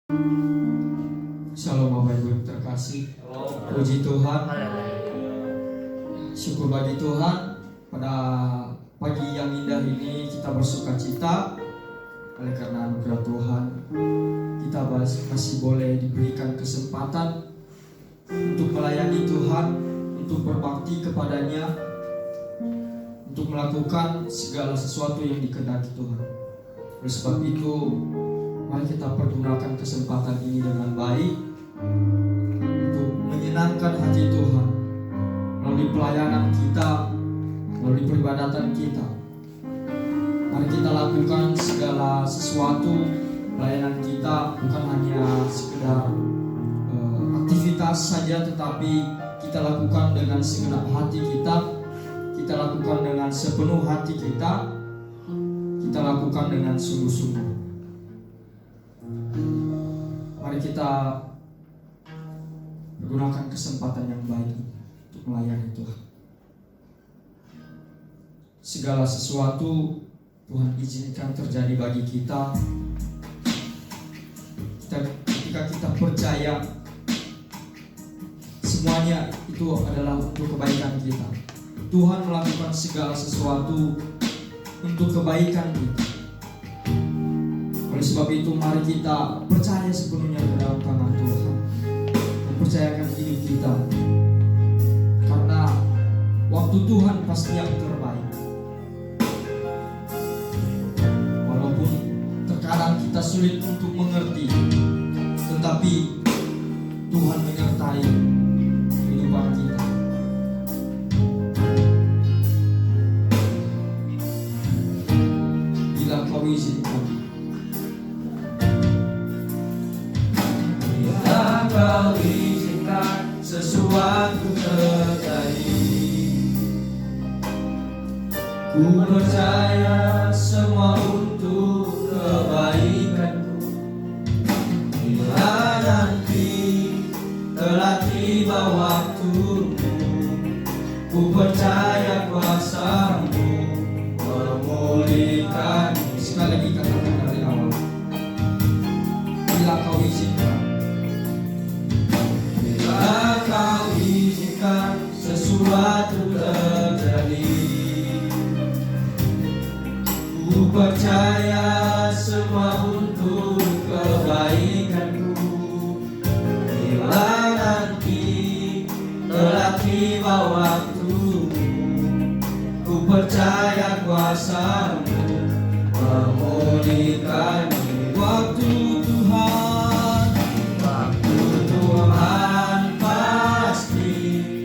Shalom Bapak Ibu terkasih. Puji Tuhan. Syukur bagi Tuhan pada pagi yang indah ini kita bersuka cita oleh karena anugerah Tuhan. Kita masih boleh diberikan kesempatan untuk melayani Tuhan, untuk berbakti kepadanya, untuk melakukan segala sesuatu yang dikehendaki Tuhan. Oleh sebab itu, mari kita pergunakan kesempatan ini dengan baik untuk menyenangkan hati Tuhan melalui pelayanan kita, melalui peribadatan kita. Mari kita lakukan segala sesuatu pelayanan kita bukan hanya sekedar aktivitas saja, tetapi kita lakukan dengan segenap hati kita lakukan dengan sepenuh hati kita lakukan dengan sungguh-sungguh. Mari kita menggunakan kesempatan yang baik untuk melayani Tuhan. Segala sesuatu Tuhan izinkan terjadi bagi kita ketika kita percaya semuanya itu adalah untuk kebaikan kita. Tuhan melakukan segala sesuatu untuk kebaikan kita. Oleh sebab itu mari kita percaya sepenuhnya ke dalam tangan Tuhan, mempercayakan hidup kita, karena waktu Tuhan pasti yang terbaik. Walaupun terkadang kita sulit untuk mengerti, tetapi Tuhan menyertai kehidupan kita. Bila Kau izinkan, Kau izinkan sesuatu terjadi, ku percaya semua untuk kebaikanku. Bila nanti telah tiba waktumu, ku percaya kuasa-Mu memulihkanku. Sekali lagi katakan dari awal. Bila Kau izinkan, Kau izinkan sesuatu terjadi, ku percaya semua untuk kebaikanku. Bila nanti telah tiba waktumu, ku percaya kuasa-Mu memulihkanku. Waktu Tuhan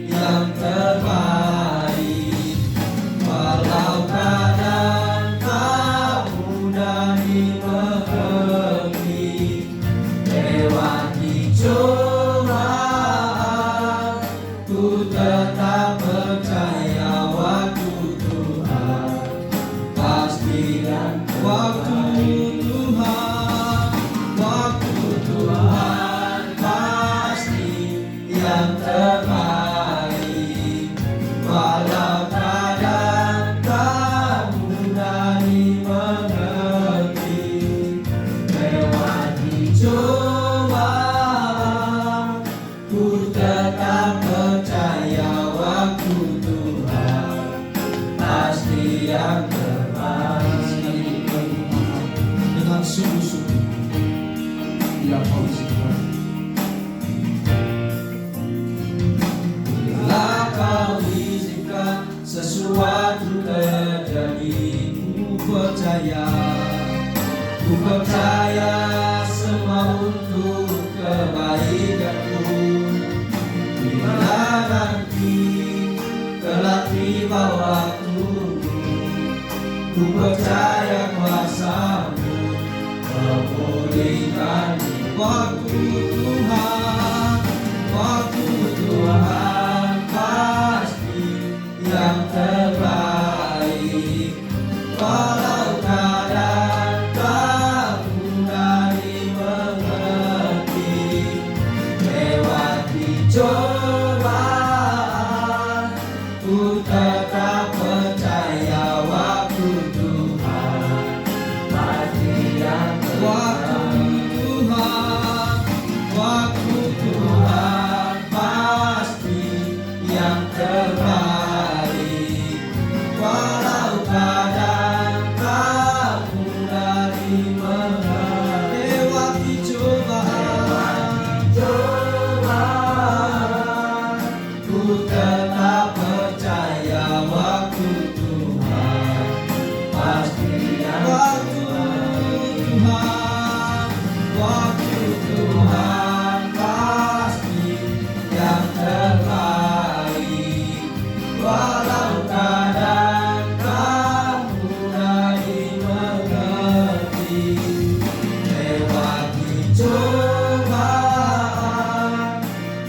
yang terbaik, walau keadaan tak mudah dimengerti. Lewati cobaan, ku tetap percaya waktu Tuhan pasti. Dan waktu Tuhan pasti yang terbaik, walau keadaan tak mudah dimengerti. Lewati cobaan, ku tetap percaya waktu Tuhan pasti yang terbaik. Dengan sungguh-sungguh, bila Kau izinkan, Kau izinkan sesuatu terjadi, ku percaya semua untuk kebaikanku. Bila nanti telah tiba waktumu, ku percaya kuasa-Mu memulihkanku. Waktu Tuhan pasti yang terbaik, walau keadaan tak mudah dimengerti. Lewati cobaan, ku tetap percaya waktu Tuhan pasti yang terbaik. Waktu Tuhan waktu Tuhan pasti yang terbaik. Walau kadang tak mudah dimengerti, lewati cobaan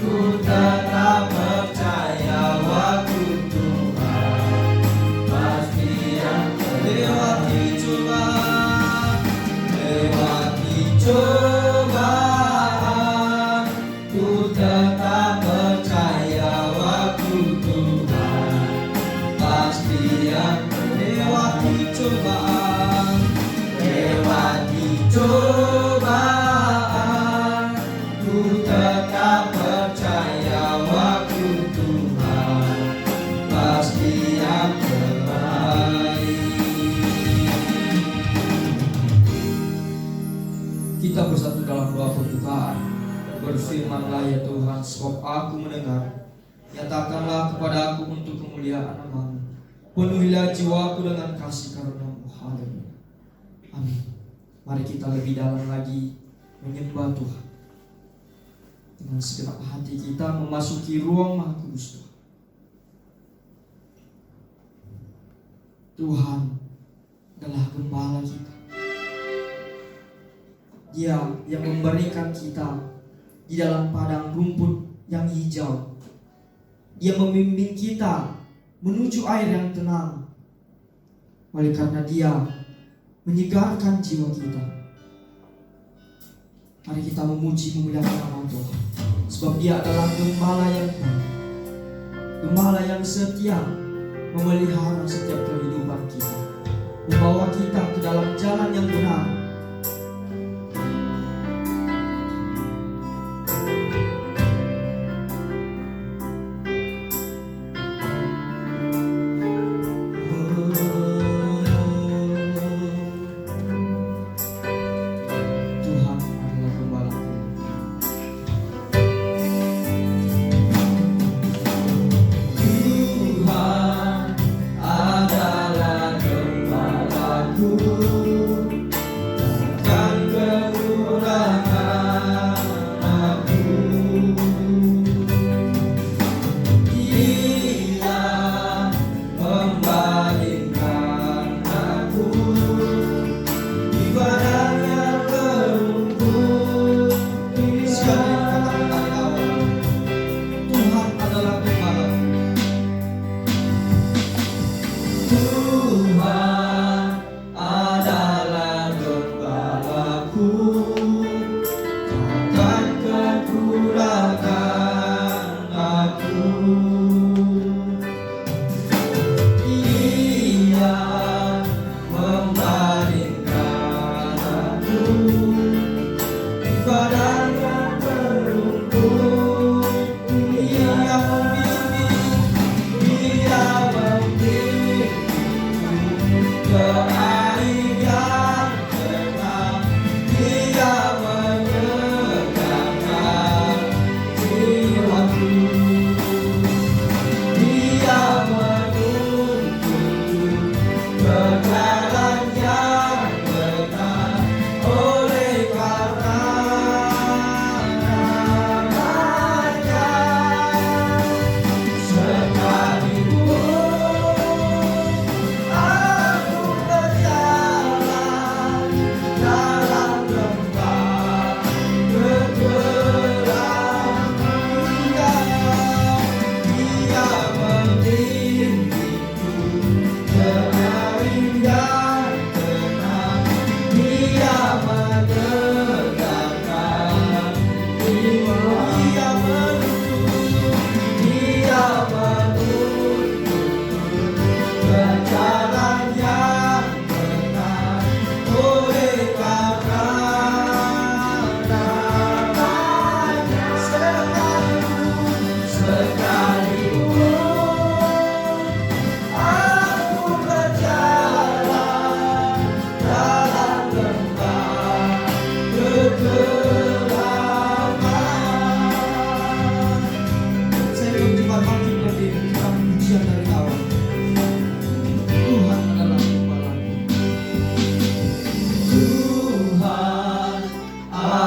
ku tetap percaya waktu Tuhan pasti yang terlewati cobaan, lewati cobaan ku tetap percaya waktu Tuhan pasti yang terlewati cobaan, lewati cobaan ku tetap percaya waktu Tuhan pasti yang terbaik. Kita bersatu dalam doa pembukaan. Berfirmanlah ya Tuhan, sebab aku mendengar. Nyatakanlah kepada aku untuk kemuliaan nama-Mu. Penuhilah jiwaku dengan kasih karunia-Mu. Haleluya. Amin. Mari kita lebih dalam lagi menyembah Tuhan. Dengan segenap hati kita memasuki ruang Maha Kudus Tuhan. Tuhan adalah gembala kita. Dia yang memberikan kita di dalam padang rumput yang hijau. Dia membimbing kita menuju air yang tenang. Oleh karena Dia menyegarkan jiwa kita. Mari kita memuji memuliakan nama Tuhan. Sebab Dia adalah gembala yang baik, gembala yang setia, memelihara setiap kehidupan kita, membawa kita ke dalam jalan yang benar.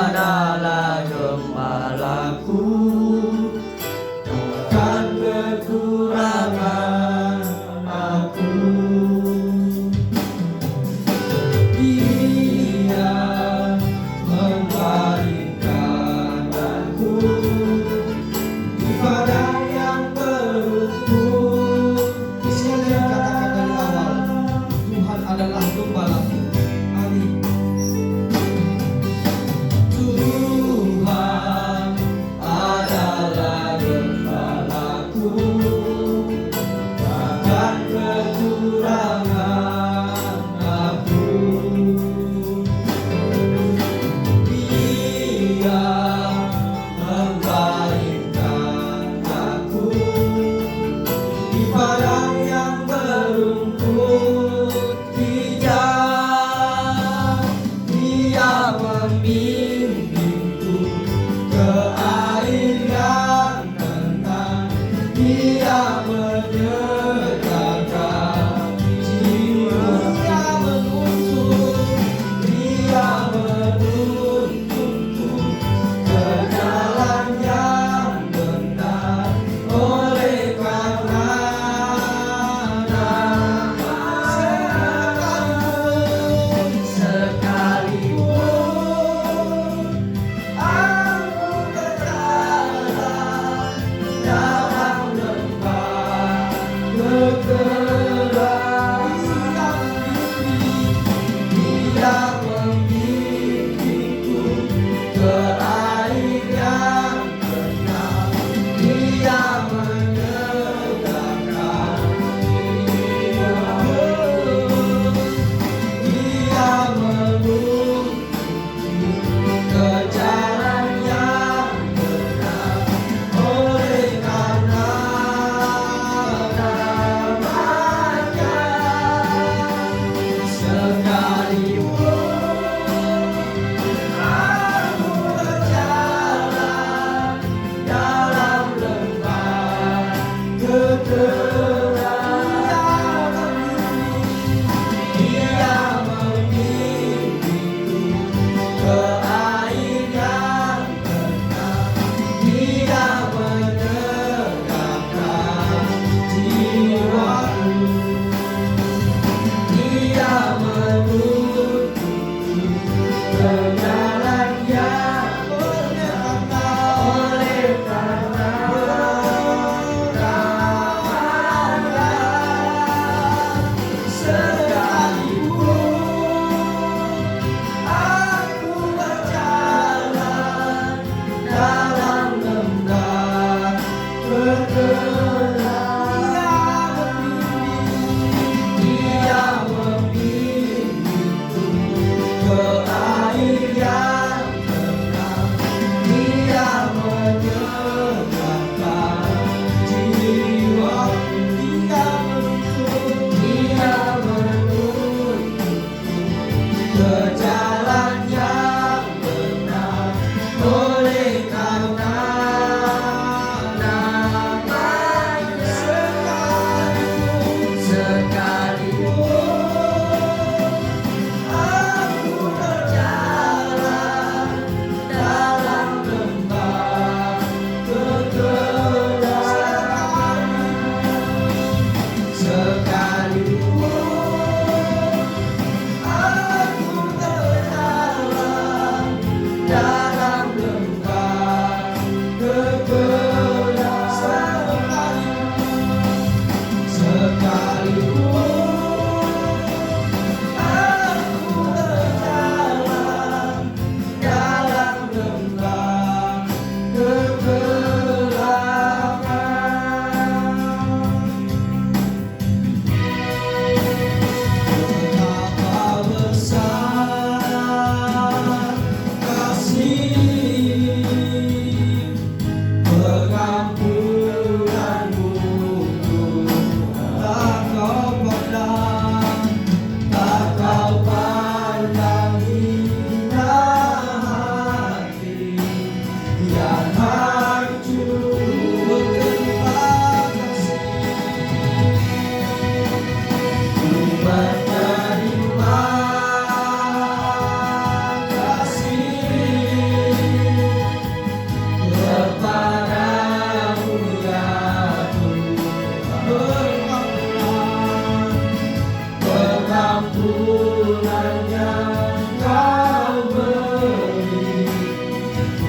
adalah gembalaku, bukan kekurangan aku. Dia memberikan aku di padang yang berlumpur. Sekali katakan dari awal, Tuhan adalah gembalaku. Amin. Tuhan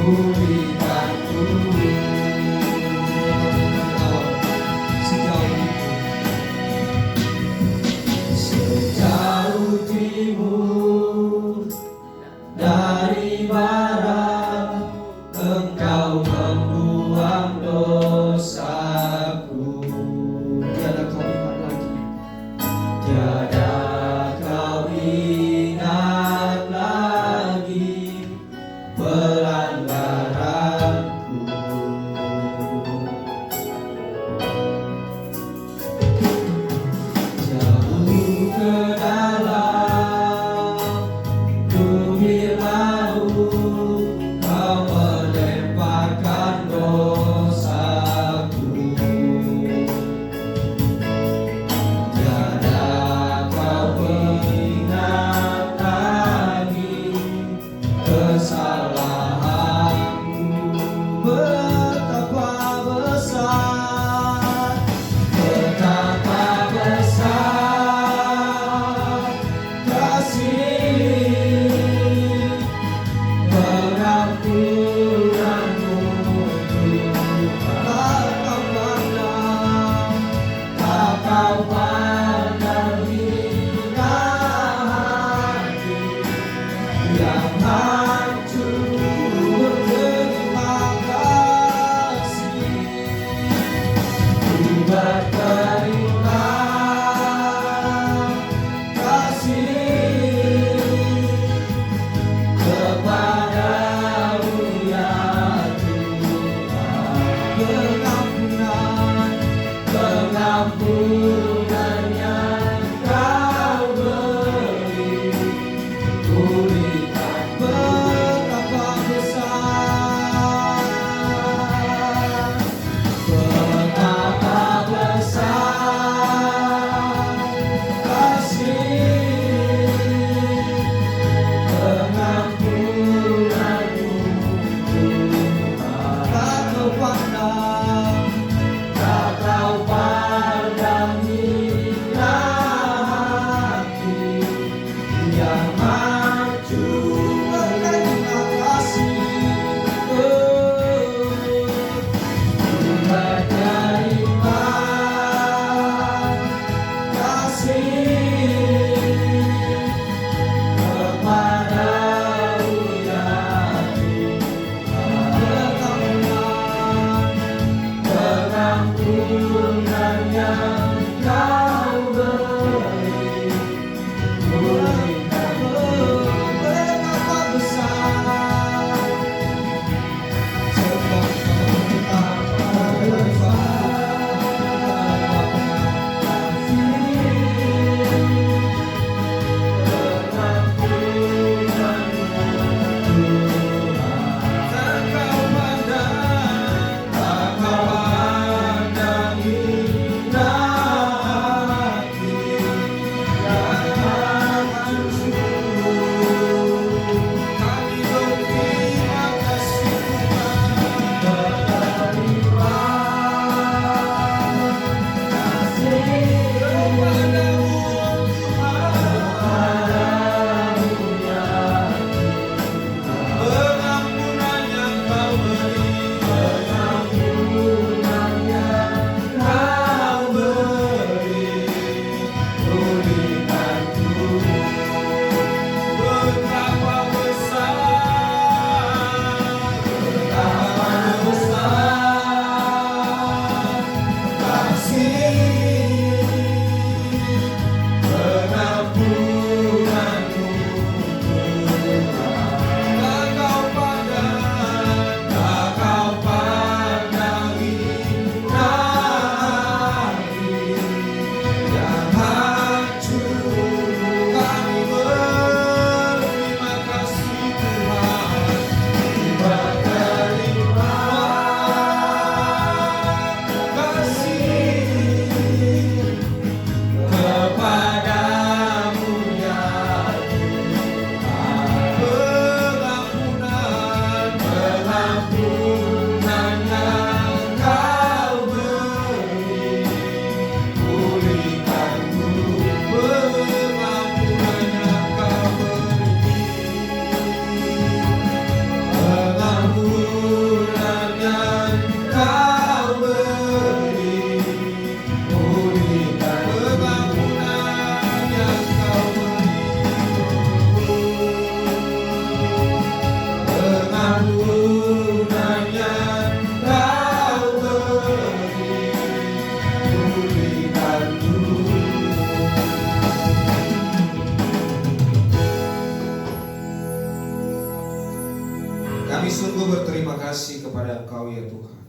pulihkanku. Sejauh sejauh timur dari barat, Engkau membuang dosaku. Tiada kau ingat lagi, tiada kau ingat lagi pelanggaranku. Jauh ke dalam bumi laut, Kau melemparkan dosaku. Tiada kau ingat lagi kesalahanku. Kami sungguh berterima kasih kepada Engkau ya Tuhan,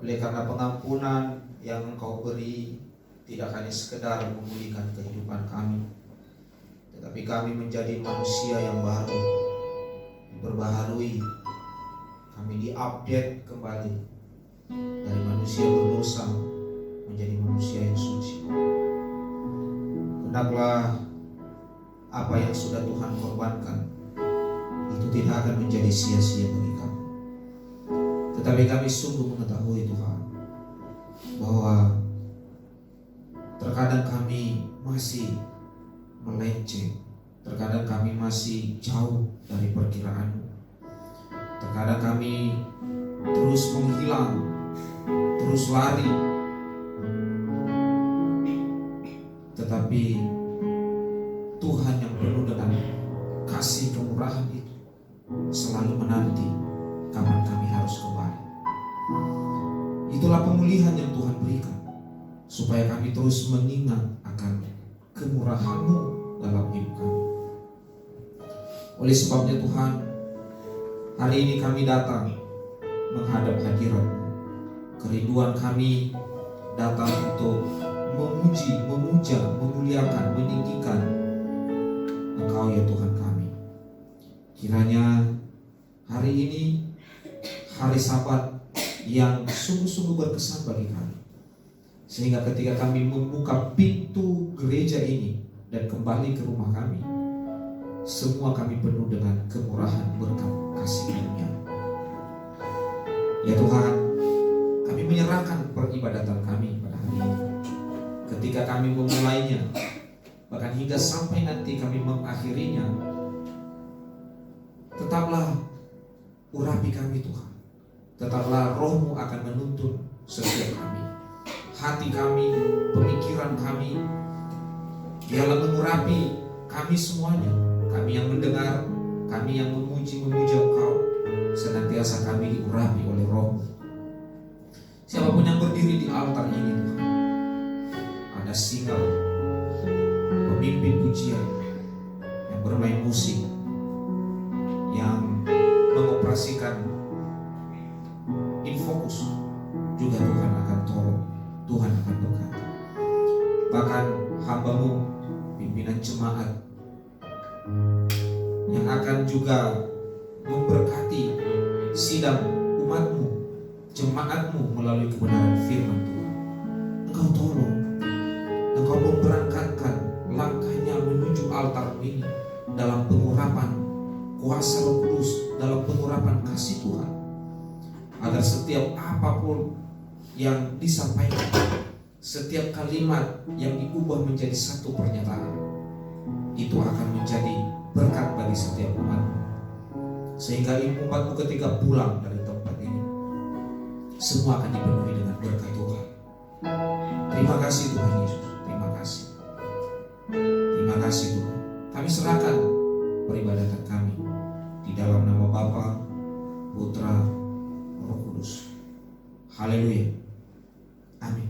oleh karena pengampunan yang Engkau beri tidak hanya sekedar memulihkan kehidupan kami, tetapi kami menjadi manusia yang baru, diperbaharui, kami diupdate kembali dari manusia berdosa menjadi manusia yang suci. Hendaklah apa yang sudah Tuhan korbankan itu tidak akan menjadi sia-sia bagi kami. Tetapi kami sungguh mengetahui Tuhan bahwa terkadang kami masih melenceng, terkadang kami masih jauh dari perkiraan-Mu, terkadang kami terus menghilang, terus lari. Tetapi Tuhan yang penuh dengan kasih kemurahan itu selalu menanti kapan kami harus kembali. Itulah pemulihan yang Tuhan berikan, supaya kami terus mengingat akan kemurahan-Mu dalam hidup kami. Oleh sebabnya Tuhan, hari ini kami datang menghadap hadirat-Mu. Kerinduan kami datang untuk memuji, memuja, memuliakan, meninggikan Engkau ya Tuhan kami. Kiranya hari ini hari Sabat yang sungguh-sungguh berkesan bagi kami, sehingga ketika kami membuka pintu gereja ini dan kembali ke rumah kami, semua kami penuh dengan kemurahan berkat kasih karunia. Ya Tuhan, kami menyerahkan peribadatan kami pada hari ini. Ketika kami memulainya, bahkan hingga sampai nanti kami mengakhirinya, tetaplah urapi kami Tuhan. Tetaplah Roh-Mu akan menuntun setiap kami, hati kami, pemikiran kami. Biarlah mengurapi kami semuanya, kami yang mendengar, kami yang memuji Engkau, senantiasa kami diurapi oleh Roh-Mu. Siapapun yang berdiri di altar ini Tuhan, ada singal, pemimpin pujian, yang bermain musik, yang mengoperasikan infocus, juga Tuhan akan tolong, Tuhan akan berkati. Bahkan hamba-Mu, pimpinan jemaat, yang akan juga memberkati sidang umat-Mu, jemaat-Mu melalui kebenaran firman Tuhan. Engkau tolong, Engkau memberangkatkan langkahnya menuju altar ini dalam pengurapan kuasa Roh Kudus, dalam pengurapan kasih Tuhan, agar setiap apapun yang disampaikan, setiap kalimat yang diubah menjadi satu pernyataan, itu akan menjadi berkat bagi setiap umat, sehingga umat-Mu ketika pulang dari tempat ini, semua akan dipenuhi dengan berkat Tuhan. Terima kasih Tuhan Yesus, terima kasih. Terima kasih Tuhan. Kami serahkan peribadatan kami di dalam nama Bapa, Putra, Roh Kudus. Haleluya. Amin.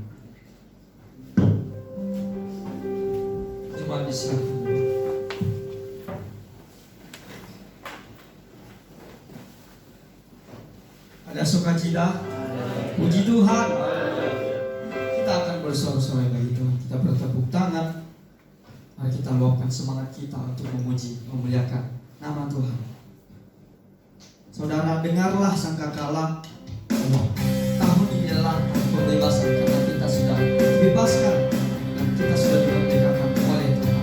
Coba disilakan. Ada sukacita, puji Tuhan. Kita akan bersorak-sorai bagi Tuhan. Kita bertepuk tangan. Mari kita luapkan semangat kita untuk memuji, memuliakan nama Tuhan. Saudara, dengarlah sangkakala tahun ini adalah pembebasan, karena kita sudah dibebaskan dan kita sudah dimerdekakan oleh Tuhan.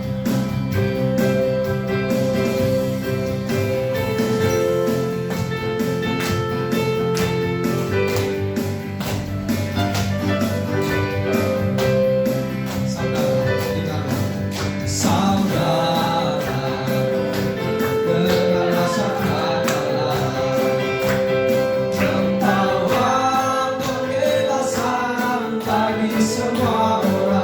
Semua orang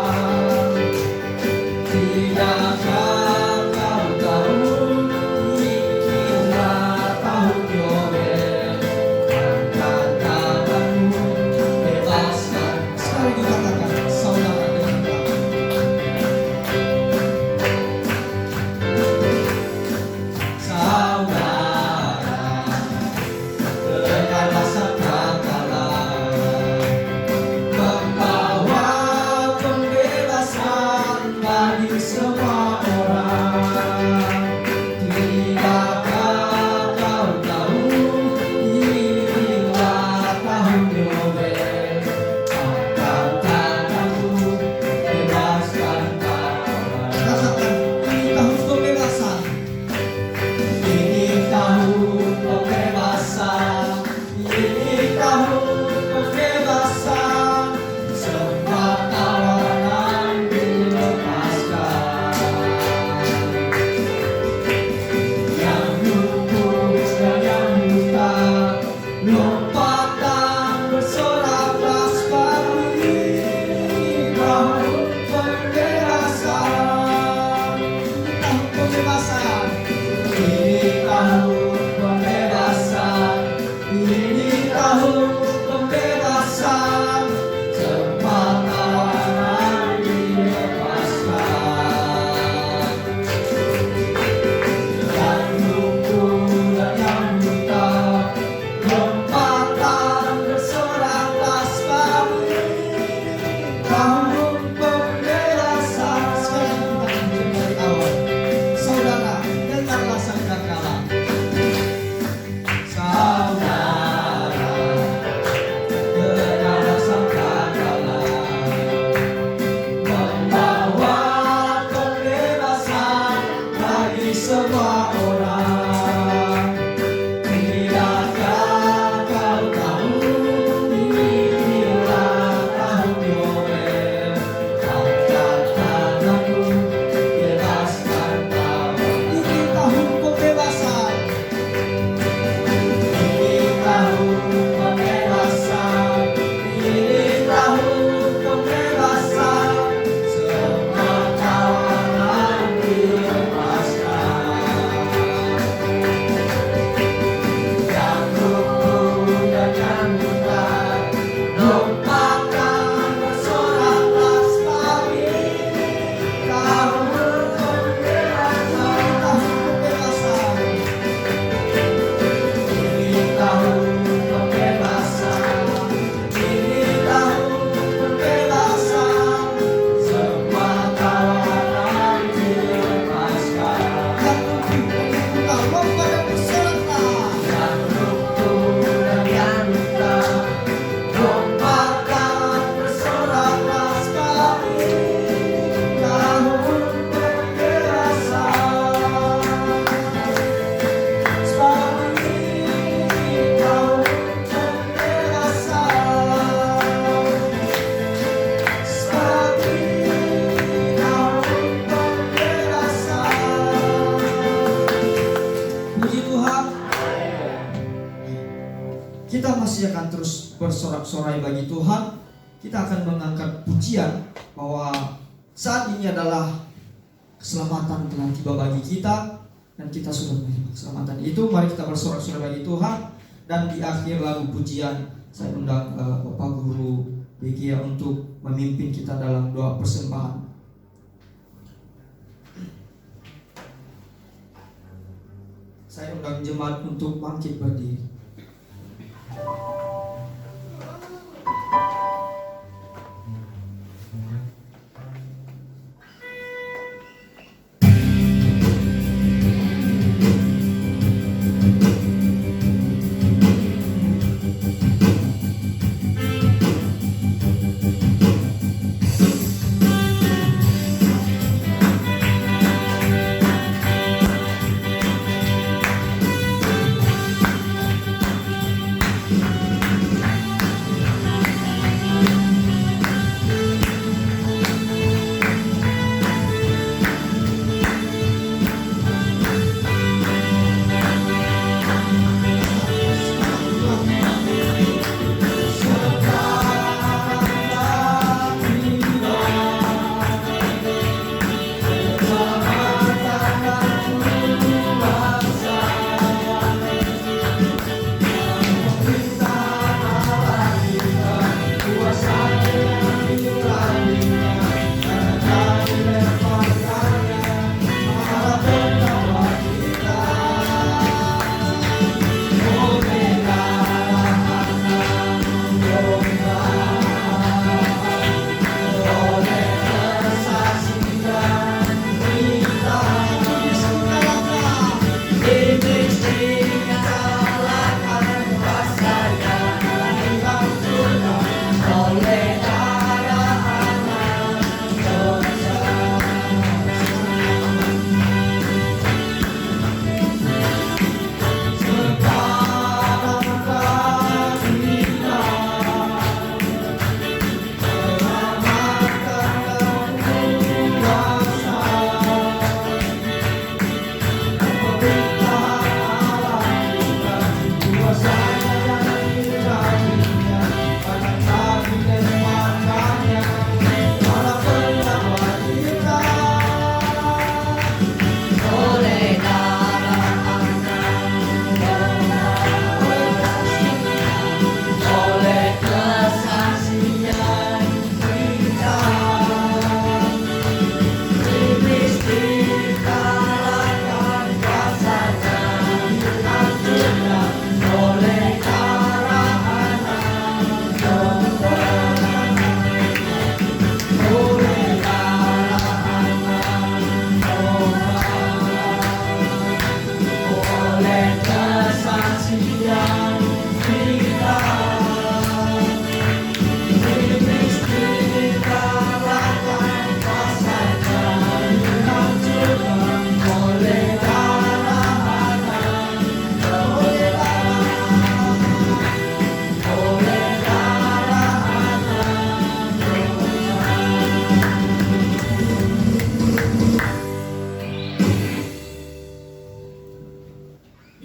kita masih akan terus bersorak-sorai bagi Tuhan. Kita akan mengangkat pujian bahwa saat ini adalah keselamatan telah tiba bagi kita dan kita sudah menerima keselamatan itu. Mari kita bersorak-sorai bagi Tuhan. Dan di akhir lagu pujian saya undang Bapak Guru Begia untuk memimpin kita dalam doa persembahan. Saya undang jemaat untuk bangkit berdiri.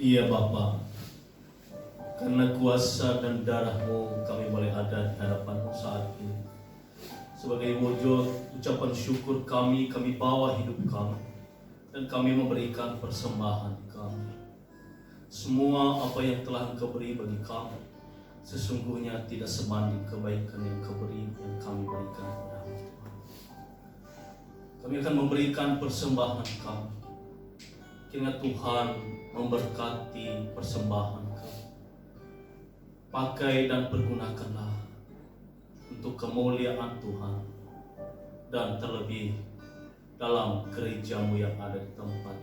Iya Bapa, karena kuasa dan darah-Mu kami boleh ada di hadapan-Mu saat ini. Sebagai wujud ucapan syukur kami bawa hidup kami, dan kami memberikan persembahan kami. Semua apa yang telah Engkau beri bagi kami, sesungguhnya tidak sebanding kebaikan yang Engkau beri, yang kami berikan kepada Tuhan. Kami akan memberikan persembahan kami. Kiranya Tuhan memberkati persembahan kami. Pakai dan pergunakanlah untuk kemuliaan Tuhan, dan terlebih dalam gereja-Mu yang ada di tempat.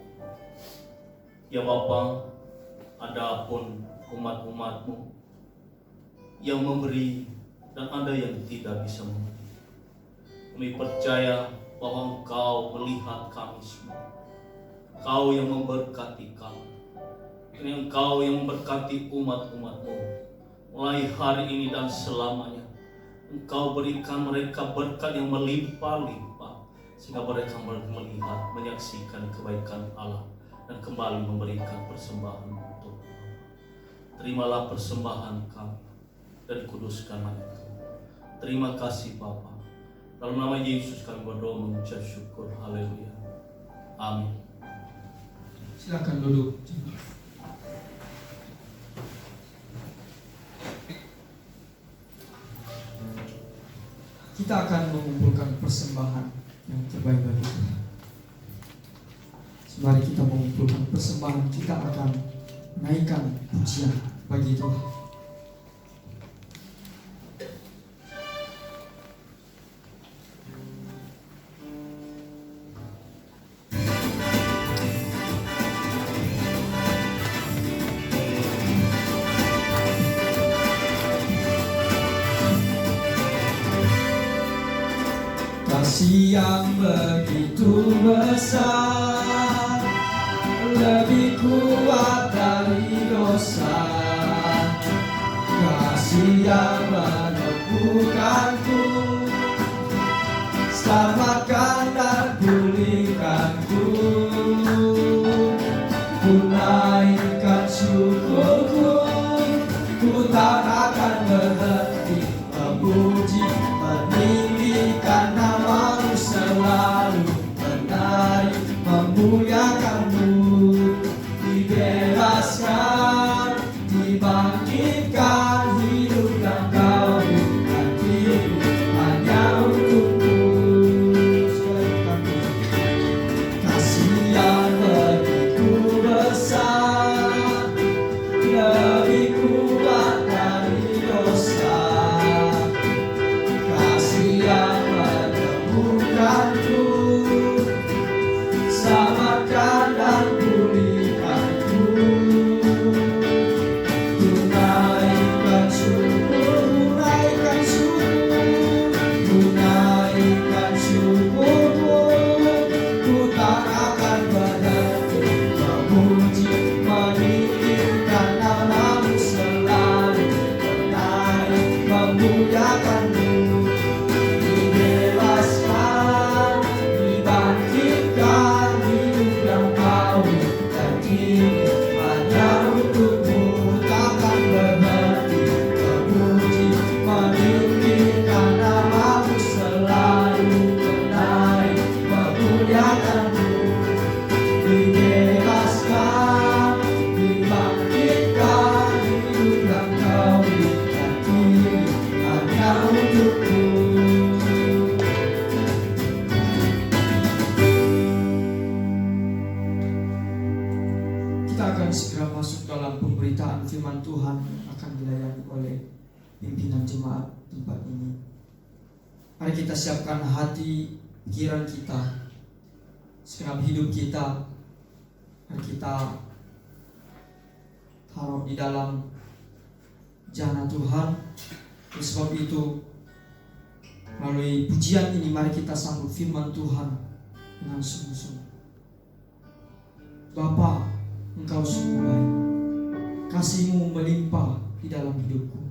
Ya Bapa, adapun umat-umat-Mu yang memberi dan ada yang tidak bisa memberi, kami percaya bahwa Engkau melihat kami semua. Engkau yang memberkati kami. Ini Engkau yang memberkati umat-umat-Mu mulai hari ini dan selamanya. Engkau berikan mereka berkat yang melimpah-limpah, sehingga mereka melihat, menyaksikan kebaikan Allah dan kembali memberikan persembahan untuk Allah. terimalah persembahan kami dan kuduskanlah itu. Terima kasih Bapa. Dalam nama Yesus kami berdoa mengucap syukur. Haleluya. Amin. Silakan duduk. Kita akan mengumpulkan persembahan yang terbaik bagi Tuhan. Mari kita mengumpulkan persembahan, kita akan menaikkan pujian bagi Tuhan. Kasih yang begitu besar, lebih kuat dari dosa. Kasih yang meneguhkanku, selamatkan dan pulihkanku. Ku naikkan syukurku, ku tak akan berhenti memuji, meninggikan namamu selalu, menari memuliakanmu. Dibebaskan, dibangkitkan, hidup yang kau berikan hidup hanya untukmu. Kasih yang begitu besar, lebih kuat dari dosa. Kasih yang menemukanku, selamatkan dan pulihkanku. Ku naikkan syukur, ku naikkan syukur, ku naikkan syukurku. Ku tak akan berhenti memuji, meninggikan namamu selalu, menaik memuliakanmu. Dibebaskan, dibangkitkan, hidup yang kau dan kini hanya untukmu. Takkan berhenti memuji, meninggikan namamu selalu, menaik memuliakanmu. Dibebaskan, dibangkitkan, hidup yang kau berikan kini hanya untukmu. Kita akan segera masuk dalam pemberitaan firman Tuhan yang akan dilayani oleh pimpinan jemaat tempat ini. Mari kita siapkan hati, pikiran kita, segenap hidup kita. Mari kita taruh di dalam jana Tuhan. Oleh sebab itu, melalui pujian ini mari kita sambut firman Tuhan dengan sungguh-sungguh. Bapa, Engkau sungguh baik, kasih-Mu melimpah di dalam hidupku.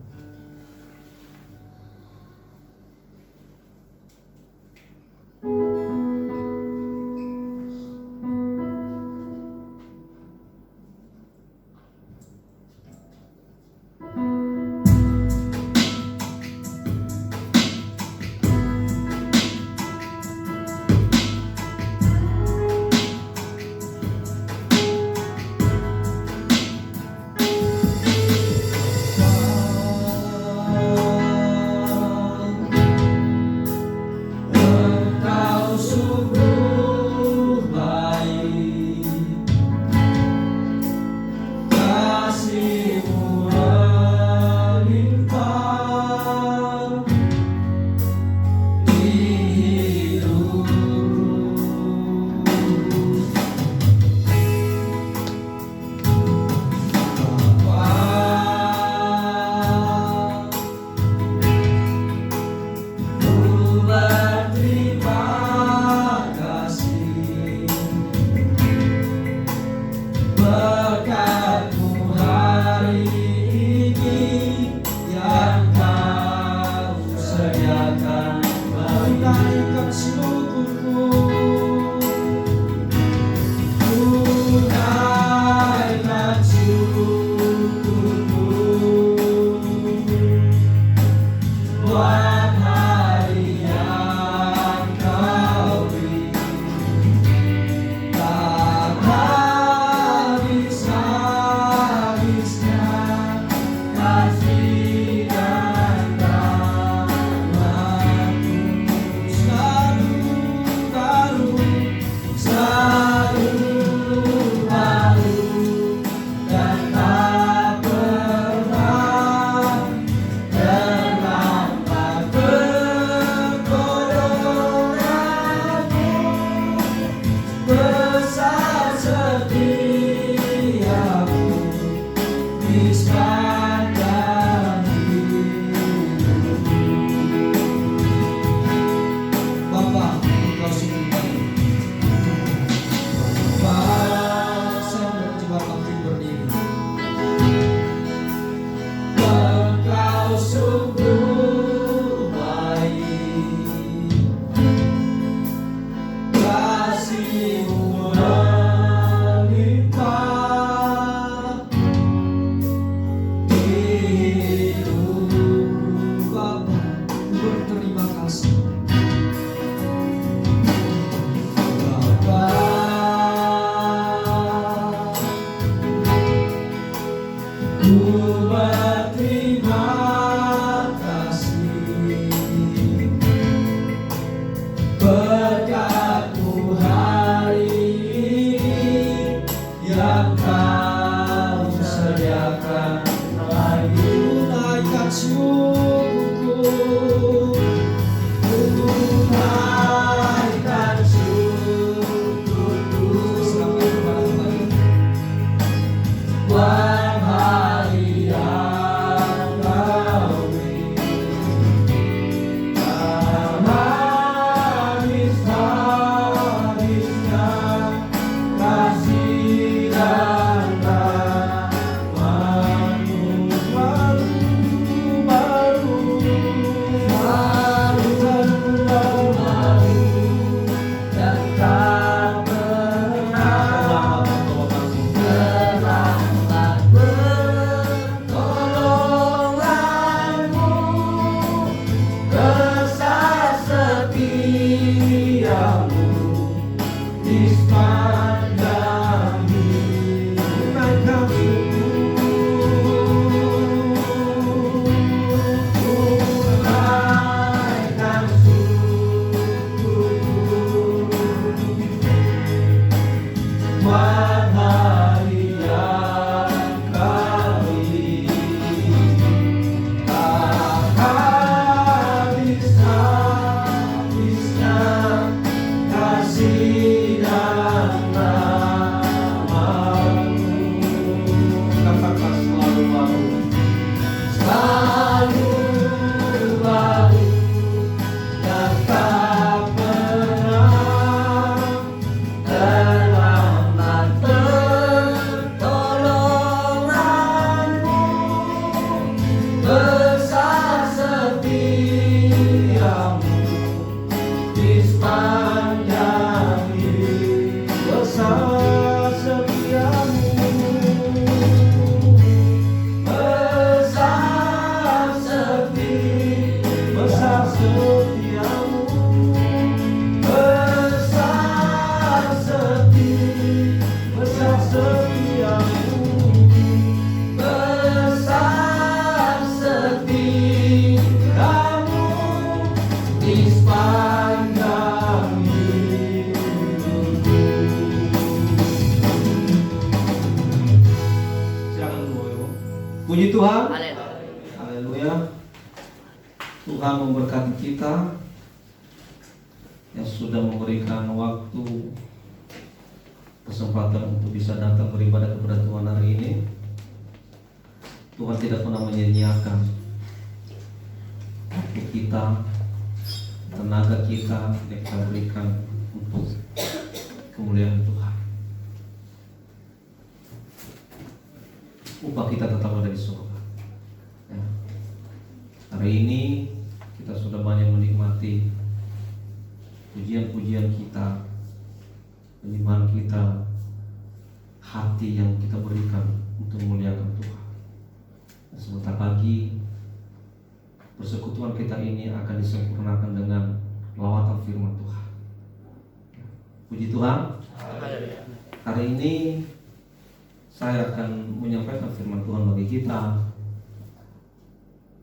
sepanjang hidup. Bapa, Engkau sungguh baik. Bapak, saya mencoba bangkit berdiri. Engkau sungguh baik, kasih-Mu melimpah di hidupku. Bapa, berterima kasih. Bapa, ku berterima kasih berkat-Mu hari ini yang Kau sediakan bagi naikkan syukurku, naikkan syukurku. Serahkan kepada Tuhan. Buat hari yang Kau beri, manis-manisnya kasih dan rahmat-Mu baru dan tak pernah terlambat pertolongan-Mu, besar setia-Mu di sepanjang hidup. Naikkan syukur, naikkan syukur buat hari yang Kau beri. Tak habis-habisnya kasih dan rahmat-Mu. Katakan selalu baru, selalu baru dan tak pernah terlambat pertolongan-Mu, besar setia-Mu di sepanjang hidup. Besar setia-Mu, besar setia-Mu, besar setia-Mu, besar setia-Mu, besar setia-Mu, besar setia-Mu di sepanjang hidupku. Silakan dulu, Ibu. Puji Tuhan. Haleluya. Tuhan memberkati kita yang sudah memberikan waktu, kesempatan untuk bisa datang beribadah kepada Tuhan hari ini. Tuhan tidak pernah menyia-nyiakan waktu kita, tenaga kita yang kita berikan untuk kemuliaan Tuhan. Upah kita tetap ada di surga. Ya. Hari ini kita sudah banyak menikmati pujian-pujian kita, penyembahan kita, hati yang kita berikan untuk memuliakan Tuhan. Dan sebentar lagi persekutuan kita ini akan disempurnakan dengan lawatan firman Tuhan. Puji Tuhan. Hari ini saya akan menyampaikan firman Tuhan bagi kita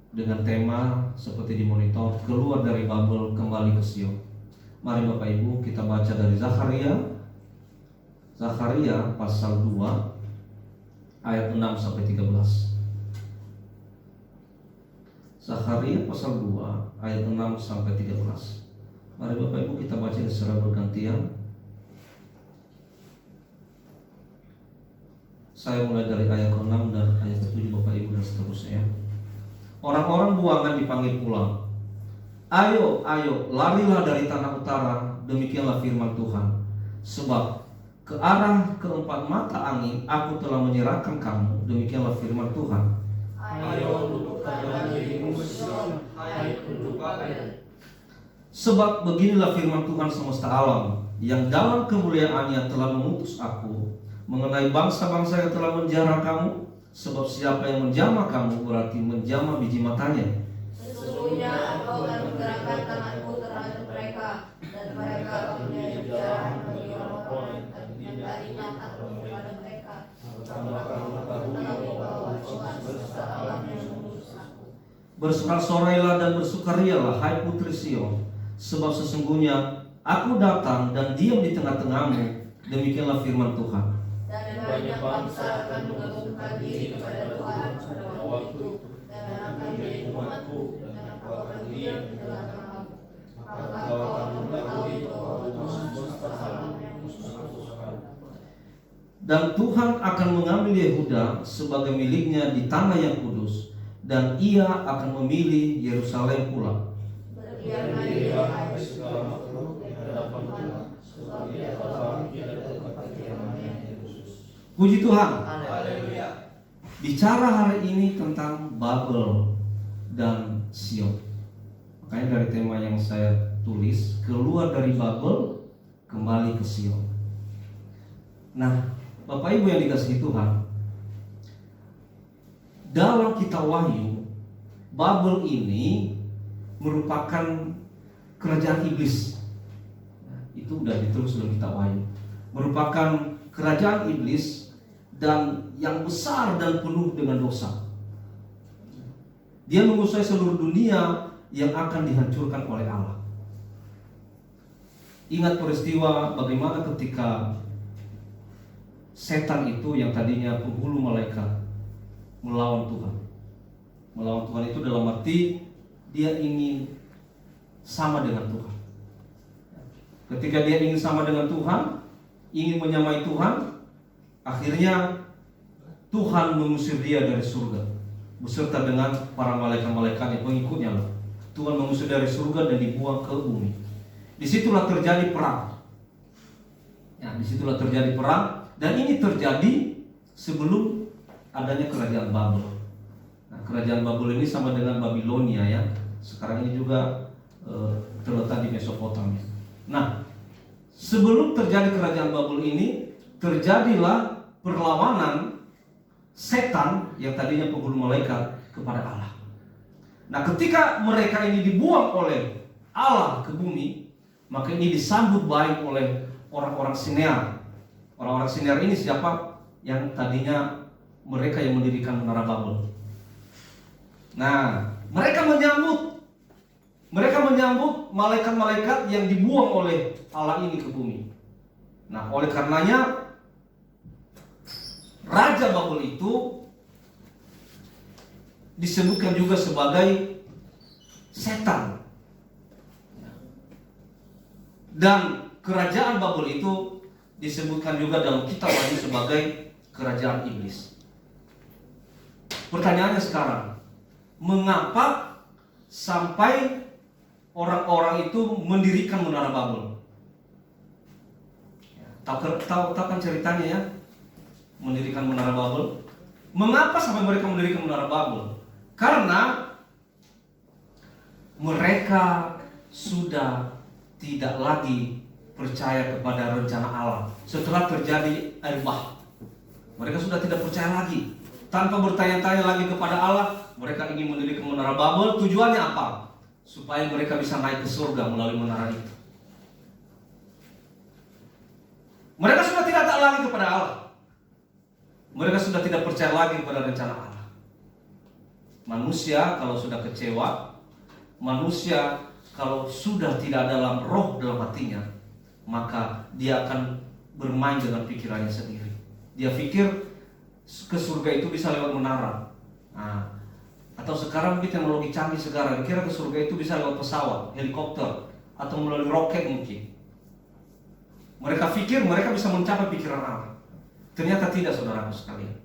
dengan tema seperti di monitor, keluar dari Babel kembali ke Sion. Mari Bapak Ibu kita baca dari Zakharia pasal 2 ayat 6 sampai 13. Zakharia pasal 2 ayat 6 sampai 13. Mari Bapak Ibu kita baca secara bergantian. Saya mulai dari ayat ke-6 dan ayat ke-7 Bapak Ibu dan seterusnya. Orang-orang buangan dipanggil pulang. Ayo, ayo, larilah dari tanah utara, demikianlah firman Tuhan. Sebab ke arah keempat mata angin aku telah menyerahkan kamu, demikianlah firman Tuhan. Ayo dudukkanlah dirimu Sion, hai penduduk Babel. Sebab beginilah firman Tuhan semesta alam, yang dalam kemuliaannya telah mengutus aku mengenai bangsa-bangsa yang telah menjara kamu. Sebab siapa yang menjamah kamu berarti menjamah biji matanya. Sesungguhnya engkau akan menggerakkan tanganku terhadap mereka, dan mereka akan menjadi jarahan bagi orang-orang yang tadinya takut kepada mereka. Telah membawa Tuhan semesta alam yang mengutus aku. Bersorak-sorailah dan bersukarialah, hai putri Sion, sebab sesungguhnya aku datang dan diam di tengah-tengahmu, demikianlah firman Tuhan. Dan banyak bangsa akan menggabungkan diri kepada Tuhan pada waktu itu, dan akan menjadi umatku, dan engkau akan diam di tengah-tengahku. Maka kau akan mengetahui bahwa Tuhan semesta alam yang mengutus aku. Dan Tuhan akan mengambil Yehuda sebagai miliknya di tanah yang kudus, dan ia akan memilih Yerusalem pula. Berdiamlah diri, hai segala makhluk di hadapan Tuhan, sebab Dia telah menjadi tempat kediaman-Nya yang khusus. Puji Tuhan. Haleluya. Bicara hari ini tentang Babel dan Sion. Makanya dari tema yang saya tulis, keluar dari Babel, kembali ke Sion. Nah, Bapak Ibu yang dikasihi Tuhan, dalam kitab Wahyu, Babel ini merupakan kerajaan iblis. Nah, itu udah ditulis dalam kitab Wahyu. Merupakan kerajaan iblis dan yang besar dan penuh dengan dosa. Dia menguasai seluruh dunia yang akan dihancurkan oleh Allah. Ingat peristiwa bagaimana ketika setan itu yang tadinya penghulu malaikat melawan Tuhan. Melawan Tuhan itu dalam arti dia ingin sama dengan Tuhan. Ketika dia ingin sama dengan Tuhan, ingin menyamai Tuhan, akhirnya Tuhan mengusir dia dari surga beserta dengan para malaikat-malaikat yang pengikutnya. Tuhan mengusir dari surga dan dibuang ke bumi. Disitulah terjadi perang. Ya, disitulah terjadi perang, dan ini terjadi sebelum adanya kerajaan Babel. Nah, kerajaan Babel ini sama dengan Babilonia ya. Sekarang ini juga terletak di Mesopotamia. Nah, sebelum terjadi kerajaan Babel ini, terjadilah perlawanan setan yang tadinya penghulu malaikat kepada Allah. Nah, ketika mereka ini dibuang oleh Allah ke bumi, maka ini disambut baik oleh orang-orang Sinear. Orang-orang Sinear ini siapa? Yang tadinya mereka yang mendirikan menara Babel. Nah, mereka menyambut malaikat-malaikat yang dibuang oleh Allah ini ke bumi. Nah, oleh karenanya Raja Babel itu disebutkan juga sebagai setan. Dan kerajaan Babel itu disebutkan juga dalam kitab Wahyu sebagai kerajaan iblis. Pertanyaannya sekarang, mengapa sampai orang-orang itu mendirikan menara Babel? Tahu kan ceritanya ya? Mendirikan menara Babel. Mengapa sampai mereka mendirikan menara Babel? Karena mereka sudah tidak lagi percaya kepada rencana Allah setelah terjadi air bah. Mereka sudah tidak percaya lagi. Tanpa bertanya-tanya lagi kepada Allah, mereka ingin mendirikan menara Babel. Tujuannya apa? Supaya mereka bisa naik ke surga melalui menara itu. Mereka sudah tidak taat lagi kepada Allah. Mereka sudah tidak percaya lagi kepada rencana Allah. Manusia kalau sudah kecewa, manusia kalau sudah tidak dalam roh dalam hatinya, maka dia akan bermain dengan pikirannya sendiri. Dia pikir ke surga itu bisa lewat menara. Nah, atau sekarang mungkin teknologi canggih sekarang, kira ke surga itu bisa lewat pesawat, helikopter, atau melalui roket mungkin. Mereka pikir mereka bisa mencapai pikiran Allah. Ternyata tidak, saudaraku sekalian.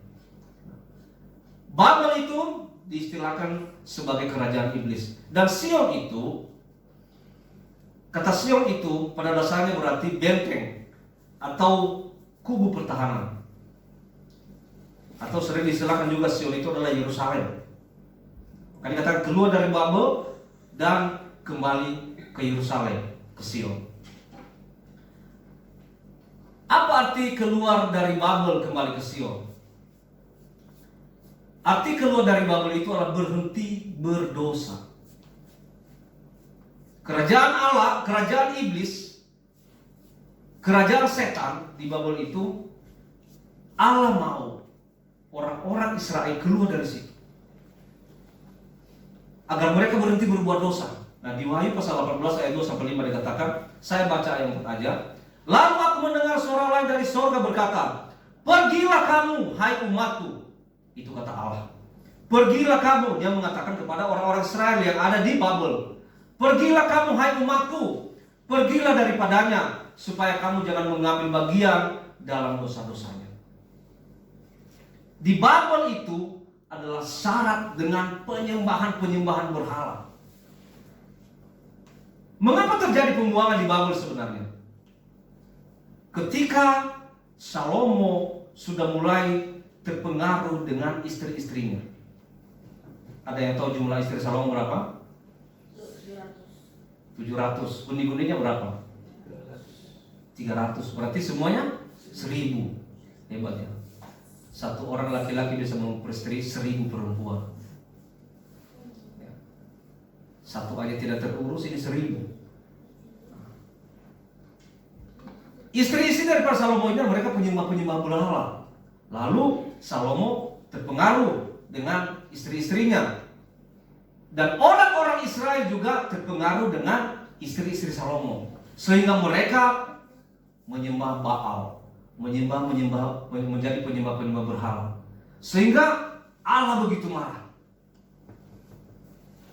Babel itu diistilahkan sebagai kerajaan iblis. Dan Sion itu, kata Sion itu pada dasarnya berarti benteng atau kubu pertahanan. Atau sering diistilahkan juga Sion itu adalah Yerusalem. Kan dikatakan keluar dari Babel dan kembali ke Yerusalem, ke Sion. Apa arti keluar dari Babel kembali ke Sion? Arti keluar dari Babel itu adalah berhenti berdosa. Kerajaan Allah, kerajaan iblis, kerajaan setan di Babel itu, Allah mau orang-orang Israel keluar dari situ agar mereka berhenti berbuat dosa. Nah, di Wahyu pasal 18 ayat 2-5 dikatakan, saya baca ayat 4 aja. Lalu aku mendengar suara lain dari sorga berkata, pergilah kamu, hai umatku. Itu kata Allah. Pergilah kamu, dia mengatakan kepada orang-orang Israel yang ada di Babel. Pergilah kamu, hai umatku. Pergilah daripadanya, supaya kamu jangan mengambil bagian dalam dosa-dosanya. Di Babel itu adalah syarat dengan penyembahan-penyembahan berhala. Mengapa terjadi pembuangan di Babel sebenarnya? Ketika Salomo sudah mulai terpengaruh dengan istri-istrinya. Ada yang tahu jumlah istri Salomo berapa? 700. Benih-benihnya berapa? 300. Berarti semuanya 1000. Hebat ya. Satu orang laki-laki bisa memperistri 1000 perempuan. Satu aja tidak terurus, ini 1000. Istri-istri daripada Salomo ini mereka penyembah-penyembah berhala. Lalu Salomo terpengaruh dengan istri-istrinya. Dan orang-orang Israel juga terpengaruh dengan istri-istri Salomo. Sehingga mereka menyembah Baal, menjadi penyembah-penyembah berhala. Sehingga Allah begitu marah.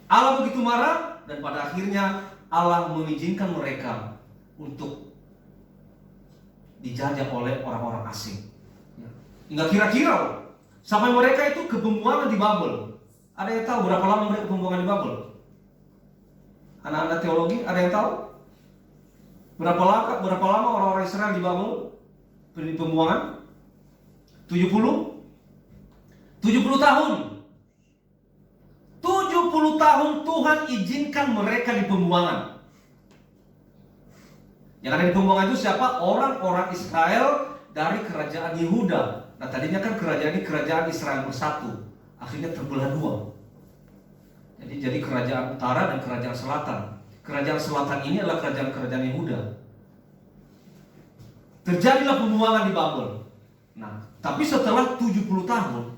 Allah begitu marah, dan pada akhirnya Allah mengizinkan mereka untuk dijajah oleh orang-orang asing. Hingga kira-kira sampai mereka itu kepembuangan di Babel. Ada yang tahu berapa lama mereka pembuangan di Babel? Anak-anak teologi, ada yang tahu? Berapa lama orang-orang Israel di Babel pembuangan? 70 tahun. 70 tahun Tuhan izinkan mereka di pembuangan. Yang ada di pembuangan itu siapa? Orang-orang Israel dari kerajaan Yehuda. Nah, tadinya kan kerajaan ini kerajaan Israel bersatu, akhirnya terbelah dua. Jadi kerajaan utara dan kerajaan selatan. Kerajaan selatan ini adalah kerajaan Yehuda. Terjadilah pembuangan di Babel. Nah, tapi setelah 70 tahun,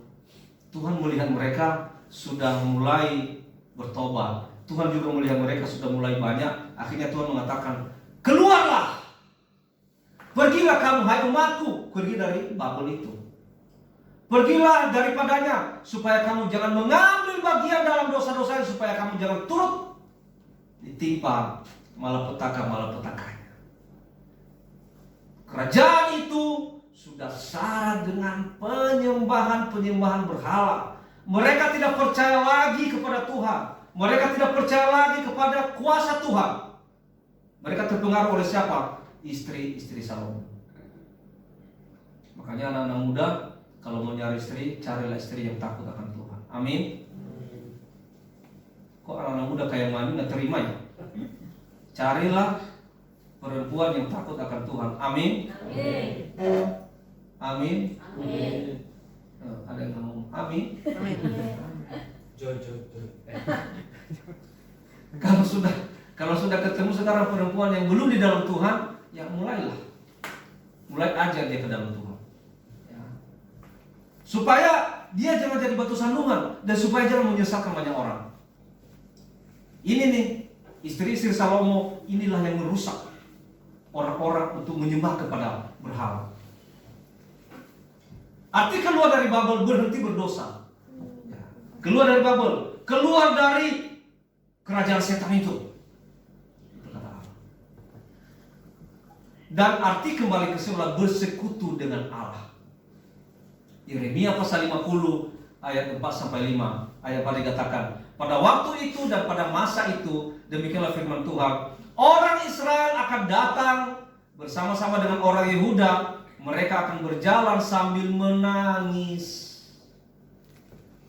Tuhan melihat mereka sudah mulai bertobat. Tuhan juga melihat mereka sudah mulai banyak. Akhirnya Tuhan mengatakan, keluarlah, pergilah kamu, hai umatku. Pergi dari Babel itu. Pergilah daripadanya, supaya kamu jangan mengambil bagian dalam dosa-dosa, supaya kamu jangan turut ditimpa malapetaka-malapetaka. Kerajaan itu sudah syarat dengan penyembahan-penyembahan berhala. Mereka tidak percaya lagi kepada Tuhan. Mereka tidak percaya lagi kepada kuasa Tuhan. Mereka terpengaruh oleh siapa? Istri-istri Salomo. Makanya anak-anak muda, kalau mau nyari istri, carilah istri yang takut akan Tuhan. Amin. Kok anak-anak muda kayak mami nggak terima ya? Carilah perempuan yang takut akan Tuhan. Amin. Amin. Amin. Ada yang ngomong amin. Kalau sudah ketemu sekarang perempuan yang belum di dalam Tuhan, ya mulai ajar dia ke dalam Tuhan. Ya. Supaya dia jangan jadi batu sandungan dan supaya jangan menyesatkan banyak orang. Ini nih istri-istri Salomo, inilah yang merusak orang-orang untuk menyembah kepada berhala. Arti keluar dari Babel, berhenti berdosa. Keluar dari Babel, keluar dari kerajaan setan itu. Dan arti kembali ke Sion adalah bersekutu dengan Allah. Yeremia pasal 50 ayat 4 sampai 5. Ayat pada dikatakan, pada waktu itu dan pada masa itu, demikianlah firman Tuhan, orang Israel akan datang bersama-sama dengan orang Yehuda. Mereka akan berjalan sambil menangis.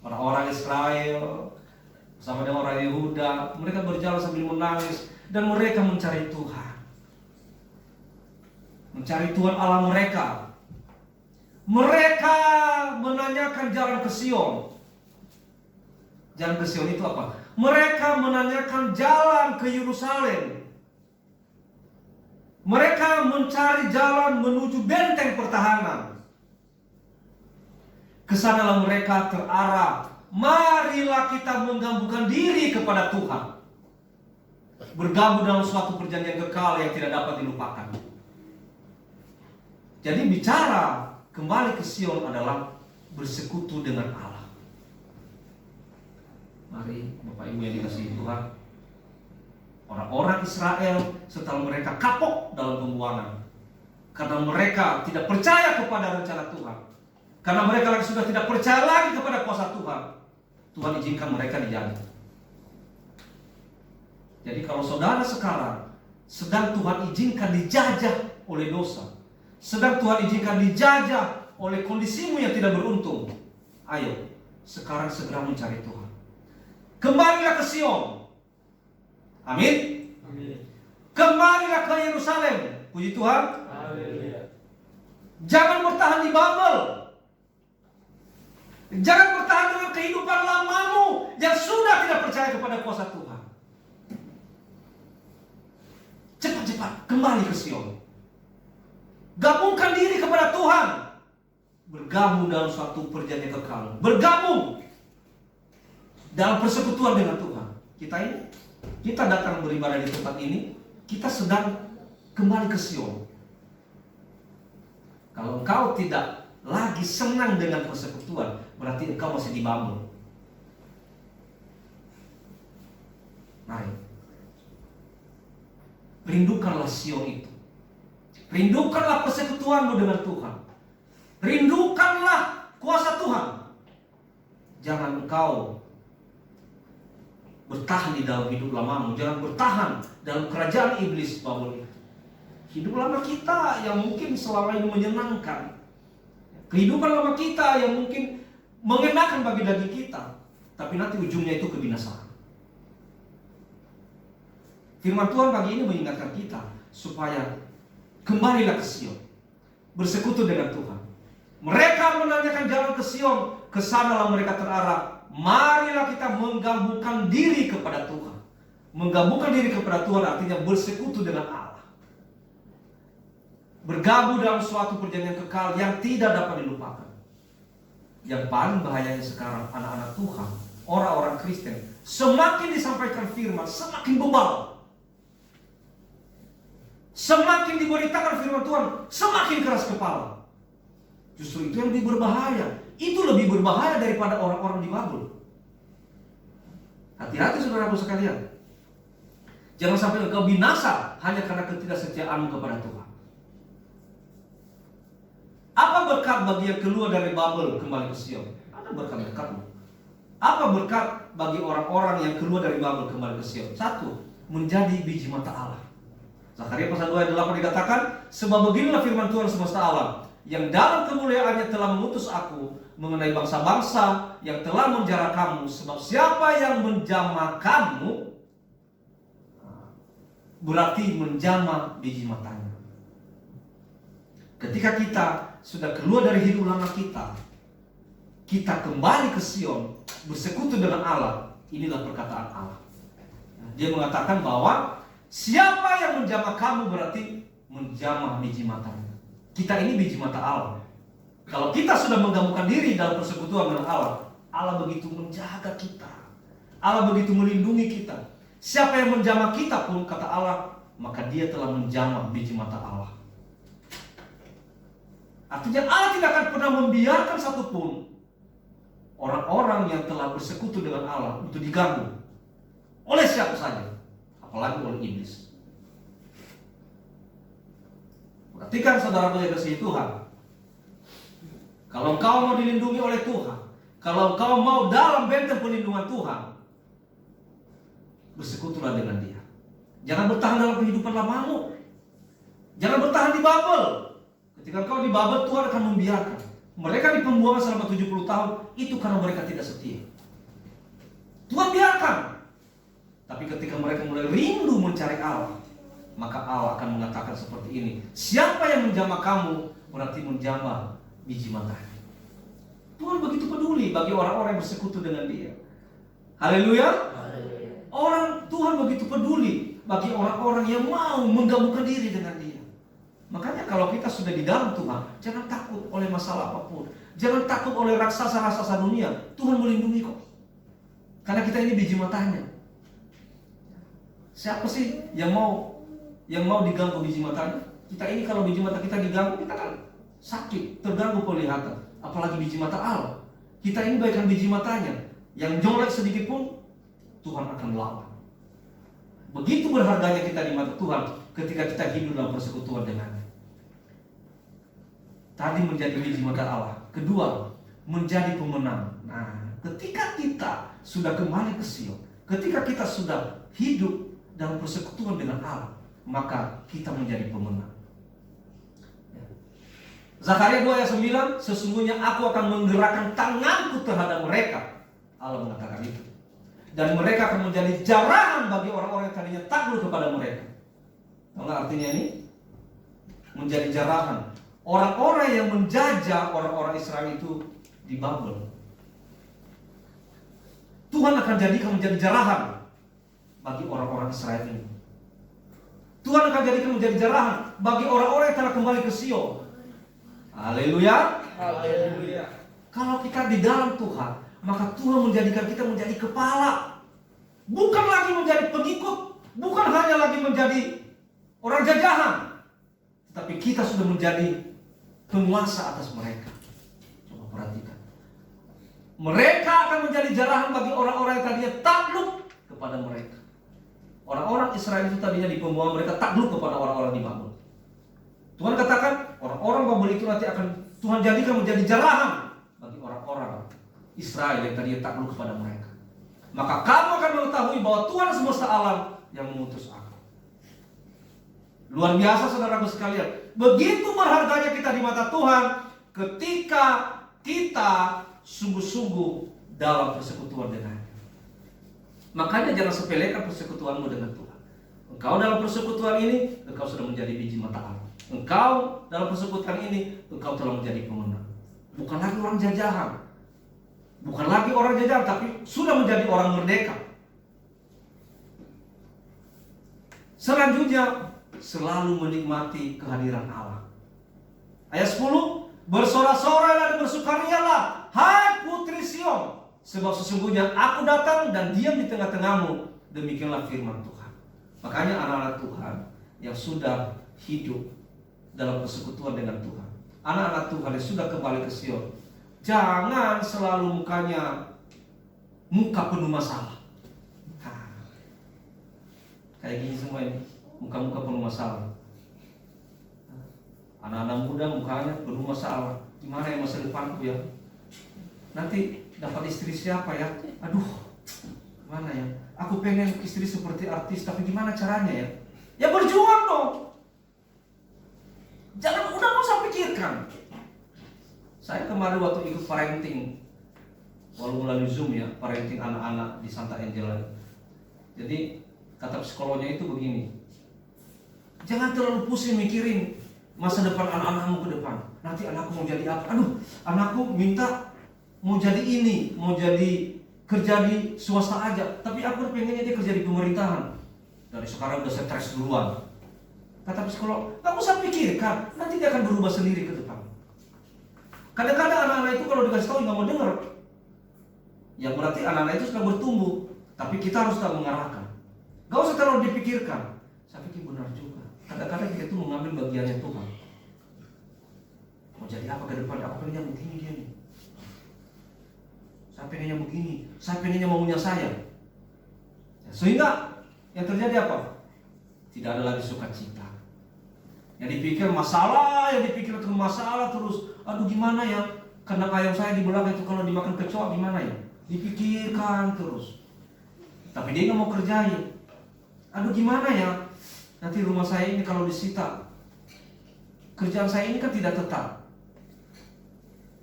Orang-orang Israel bersama dengan orang Yehuda, mereka berjalan sambil menangis dan mereka mencari Tuhan. Mencari Tuhan Allah mereka. Mereka menanyakan jalan ke Sion. Jalan ke Sion itu apa? Mereka menanyakan jalan ke Yerusalem. Mereka mencari jalan menuju benteng pertahanan. Kesanalah mereka terarah. Marilah kita menggabungkan diri kepada Tuhan. Bergabung dalam suatu perjanjian kekal yang tidak dapat dilupakan. Jadi bicara kembali ke Sion adalah bersekutu dengan Allah. Mari Bapak Ibu yang dikasihi Tuhan, orang-orang Israel setelah mereka kapok dalam pembuangan karena mereka tidak percaya kepada rencana Tuhan, karena mereka sudah tidak percaya lagi kepada kuasa Tuhan, Tuhan izinkan mereka dijajah. Jadi kalau saudara sekarang sedang Tuhan izinkan dijajah oleh dosa, sedang Tuhan izinkan dijajah oleh kondisimu yang tidak beruntung, ayo sekarang segera mencari Tuhan. Kembalilah ke Sion. Amin. Kembalilah ke Yerusalem. Puji Tuhan. Jangan bertahan di Babel. Jangan bertahan dengan kehidupan lamamu yang sudah tidak percaya kepada kuasa Tuhan. Cepat-cepat kembali ke Sion. Gabungkan diri kepada Tuhan. Bergabung dalam suatu perjanjian kekal. Bergabung dalam persekutuan dengan Tuhan. Kita datang beribadah di tempat ini, kita sedang kembali ke Sion. Kalau engkau tidak lagi senang dengan persekutuan, berarti engkau masih di Babel. Mari, rindukanlah Sion itu. Rindukanlah persekutuanmu dengan Tuhan. Rindukanlah kuasa Tuhan. Jangan engkau bertahan di dalam hidup lamamu. Jangan bertahan dalam kerajaan iblis Babel itu. Hidup lama kita yang mungkin selama ini menyenangkan, kehidupan lama kita yang mungkin mengenakan bagi daging kita, tapi nanti ujungnya itu kebinasaan. Firman Tuhan pagi ini mengingatkan kita supaya kembalilah ke Sion, bersekutu dengan Tuhan. Mereka menanyakan jalan ke Sion, kesanalah mereka terarah. Marilah kita menggabungkan diri kepada Tuhan. Menggabungkan diri kepada Tuhan artinya bersekutu dengan Allah. Bergabung dalam suatu perjanjian kekal yang tidak dapat dilupakan. Yang paling bahayanya sekarang anak-anak Tuhan, orang-orang Kristen, semakin disampaikan firman, semakin bebal. Semakin diberitakan firman Tuhan, semakin keras kepala. Justru itu yang lebih berbahaya. Itu lebih berbahaya daripada orang-orang di Babel. Hati-hati saudaraku sekalian. Jangan sampai engkau binasa hanya karena ketidaksetiaanmu kepada Tuhan. Apa berkat bagi yang keluar dari Babel kembali ke Sion? Ada berkat-berkatmu. Apa berkat bagi orang-orang yang keluar dari Babel kembali ke Sion? Satu, menjadi biji mata Allah. Zakaria pasal 2 ayat 8 dikatakan, sebab beginilah firman Tuhan semesta alam, yang dalam kemuliaannya telah mengutus aku mengenai bangsa-bangsa yang telah menjara kamu. Sebab siapa yang menjamah kamu, berarti menjamah biji matanya. Ketika kita sudah keluar dari hidup lama kita kembali ke Sion, bersekutu dengan Allah. Inilah perkataan Allah. Dia mengatakan bahwa siapa yang menjamah kamu berarti menjamah biji matanya. Kita ini biji mata Allah. Kalau kita sudah menggabungkan diri dalam persekutuan dengan Allah, Allah begitu menjaga kita. Allah begitu melindungi kita. Siapa yang menjamah kita pun, kata Allah, maka dia telah menjamah biji mata Allah. Artinya Allah tidak akan pernah membiarkan satupun orang-orang yang telah bersekutu dengan Allah untuk diganggu oleh siapa saja, apalagi oleh iblis. Perhatikan saudara yang dikasihi Tuhan. Kalau engkau mau dilindungi oleh Tuhan, kalau engkau mau dalam benteng perlindungan Tuhan, bersekutulah dengan Dia. Jangan bertahan dalam kehidupan lamamu. Jangan bertahan di Babel. Ketika engkau di Babel, Tuhan akan membiarkan. Mereka di pembuangan selama 70 tahun, itu karena mereka tidak setia. Tuhan biarkan. Tapi ketika mereka mulai rindu mencari Allah, maka Allah akan mengatakan seperti ini: siapa yang menjamah kamu, berarti menjamah biji matanya. Tuhan begitu peduli bagi orang-orang yang bersekutu dengan Dia. Haleluya. Tuhan begitu peduli bagi orang-orang yang mau menggabungkan diri dengan Dia. Makanya kalau kita sudah di dalam Tuhan, jangan takut oleh masalah apapun. Jangan takut oleh raksasa-raksasa dunia. Tuhan melindungi kok. Karena kita ini biji matanya. Siapa sih yang mau diganggu biji matanya? Kita ini kalau biji mata kita diganggu, kita kan sakit, terganggu penglihatan. Apalagi biji mata Allah. Kita ini bagaikan biji matanya. Yang jelek sedikit pun Tuhan akan lawan. Begitu berharganya kita di mata Tuhan ketika kita hidup dalam persekutuan dengannya. Tadi menjadi biji mata Allah. Kedua, menjadi pemenang. Nah, ketika kita sudah kembali ke Sion, ketika kita sudah hidup dalam persekutuan dengan Allah, maka kita menjadi pemenang. Zakaria 2 ayat 9, sesungguhnya aku akan menggerakkan tanganku terhadap mereka. Allah mengatakan itu. Dan mereka akan menjadi jarahan bagi orang-orang yang tadinya takluk kepada mereka. Tahu nggak artinya ini? Menjadi jarahan. Orang-orang yang menjajah orang-orang Israel itu di Babel, Tuhan akan jadikan menjadi jarahan bagi orang-orang Israel ini. Tuhan akan jadikan menjadi jarahan bagi orang-orang yang telah kembali ke Sion. Haleluya. Haleluya. Kalau kita di dalam Tuhan, maka Tuhan menjadikan kita menjadi kepala. Bukan lagi menjadi pengikut, bukan hanya lagi menjadi orang jajahan, tetapi kita sudah menjadi penguasa atas mereka. Coba perhatikan. Mereka akan menjadi jarahan bagi orang-orang yang tadinya takluk kepada mereka. Orang-orang Israel itu tadinya di pembuangan, mereka takluk kepada orang-orang di Babel. Tuhan katakan, orang-orang Babel itu nanti akan Tuhan jadikan menjadi jarahan bagi orang-orang Israel yang tadinya takluk kepada mereka. Maka kamu akan mengetahui bahwa Tuhan semesta alam yang mengutus aku. Luar biasa saudaraku sekalian. Begitu berharganya kita di mata Tuhan ketika kita sungguh-sungguh dalam persekutuan dengannya. Makanya jangan sepelekan persekutuanmu dengan Tuhan. Engkau dalam persekutuan ini, engkau sudah menjadi biji mata Allah. Engkau dalam persekutuan ini, engkau telah menjadi pemenang. Bukan lagi orang jajahan. Bukan lagi orang jajahan, tapi sudah menjadi orang merdeka. Selanjutnya, selalu menikmati kehadiran Allah. Ayat 10, bersorak-sorai dan bersukarialah, hai putri Sion, sebab sesungguhnya aku datang dan diam di tengah-tengahmu. Demikianlah firman Tuhan. Makanya anak-anak Tuhan yang sudah hidup dalam persekutuan dengan Tuhan, anak-anak Tuhan yang sudah kembali ke Sion, jangan selalu mukanya muka penuh masalah. Kayak gini semua ini, muka-muka penuh masalah. Anak-anak muda mukanya penuh masalah. Gimana ya masa depanku ya? Nanti dapat istri siapa ya? Aduh, gimana ya? Aku pengen istri seperti artis, tapi gimana caranya ya? Ya berjuang dong. Jangan udah nggak usah pikirkan. Saya kemarin waktu ikut parenting, walau melalui Zoom ya, parenting anak-anak di Santa Angela. Jadi kata psikolognya itu begini, jangan terlalu pusing mikirin masa depan anak-anakmu ke depan. Nanti anakku mau jadi apa? Aduh, anakku minta mau jadi ini, mau jadi kerja di swasta aja, tapi aku pengennya dia kerja di pemerintahan. Dari sekarang udah stres duluan. Kata psikolog, gak usah pikirkan, nanti dia akan berubah sendiri ke depan. Kadang-kadang anak-anak itu kalau dikasih tahu nggak mau dengar, ya berarti anak-anak itu sedang bertumbuh. Tapi kita harus tetap mengarahkan. Gak usah terlalu dipikirkan. Saya pikir benar juga. Kadang-kadang kita itu mengambil bagiannya Tuhan. Mau jadi apa ke depan? Aku pengennya begini dia nih. Saya pengennya begini. Saya pengennya maunya saya. Sehingga yang terjadi apa? Tidak ada lagi sukacita. Yang dipikir masalah, yang dipikir terus masalah terus. Aduh gimana ya? kandang ayam saya di belakang itu kalau dimakan kecoa gimana ya? Dipikirkan terus. Tapi dia nggak mau kerjain. Aduh gimana ya? Nanti rumah saya ini kalau disita, kerjaan saya ini kan tidak tetap.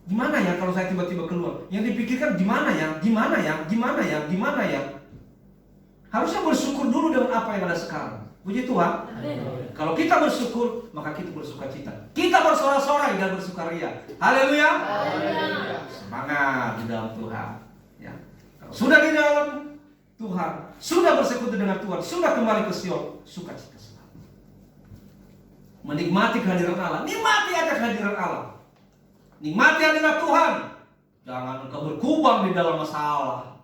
Gimana ya kalau saya tiba-tiba keluar? Yang dipikirkan gimana ya? Gimana ya? Gimana ya? Gimana ya? Harusnya bersyukur dulu dengan apa yang ada sekarang. Puji Tuhan. Kalau kita bersyukur, maka kita bersuka cita. Kita bersorak-sorai dan bersukaria. Haleluya. Semangat di dalam Tuhan. Ya. Kalau sudah di dalam Tuhan, sudah bersekutu dengan Tuhan, sudah kembali ke Sion, sukacita selalu. Menikmati kehadiran Allah. Nikmati aja kehadiran Allah. Nikmati hadirat Tuhan. Jangan engkau berkubang di dalam masalah.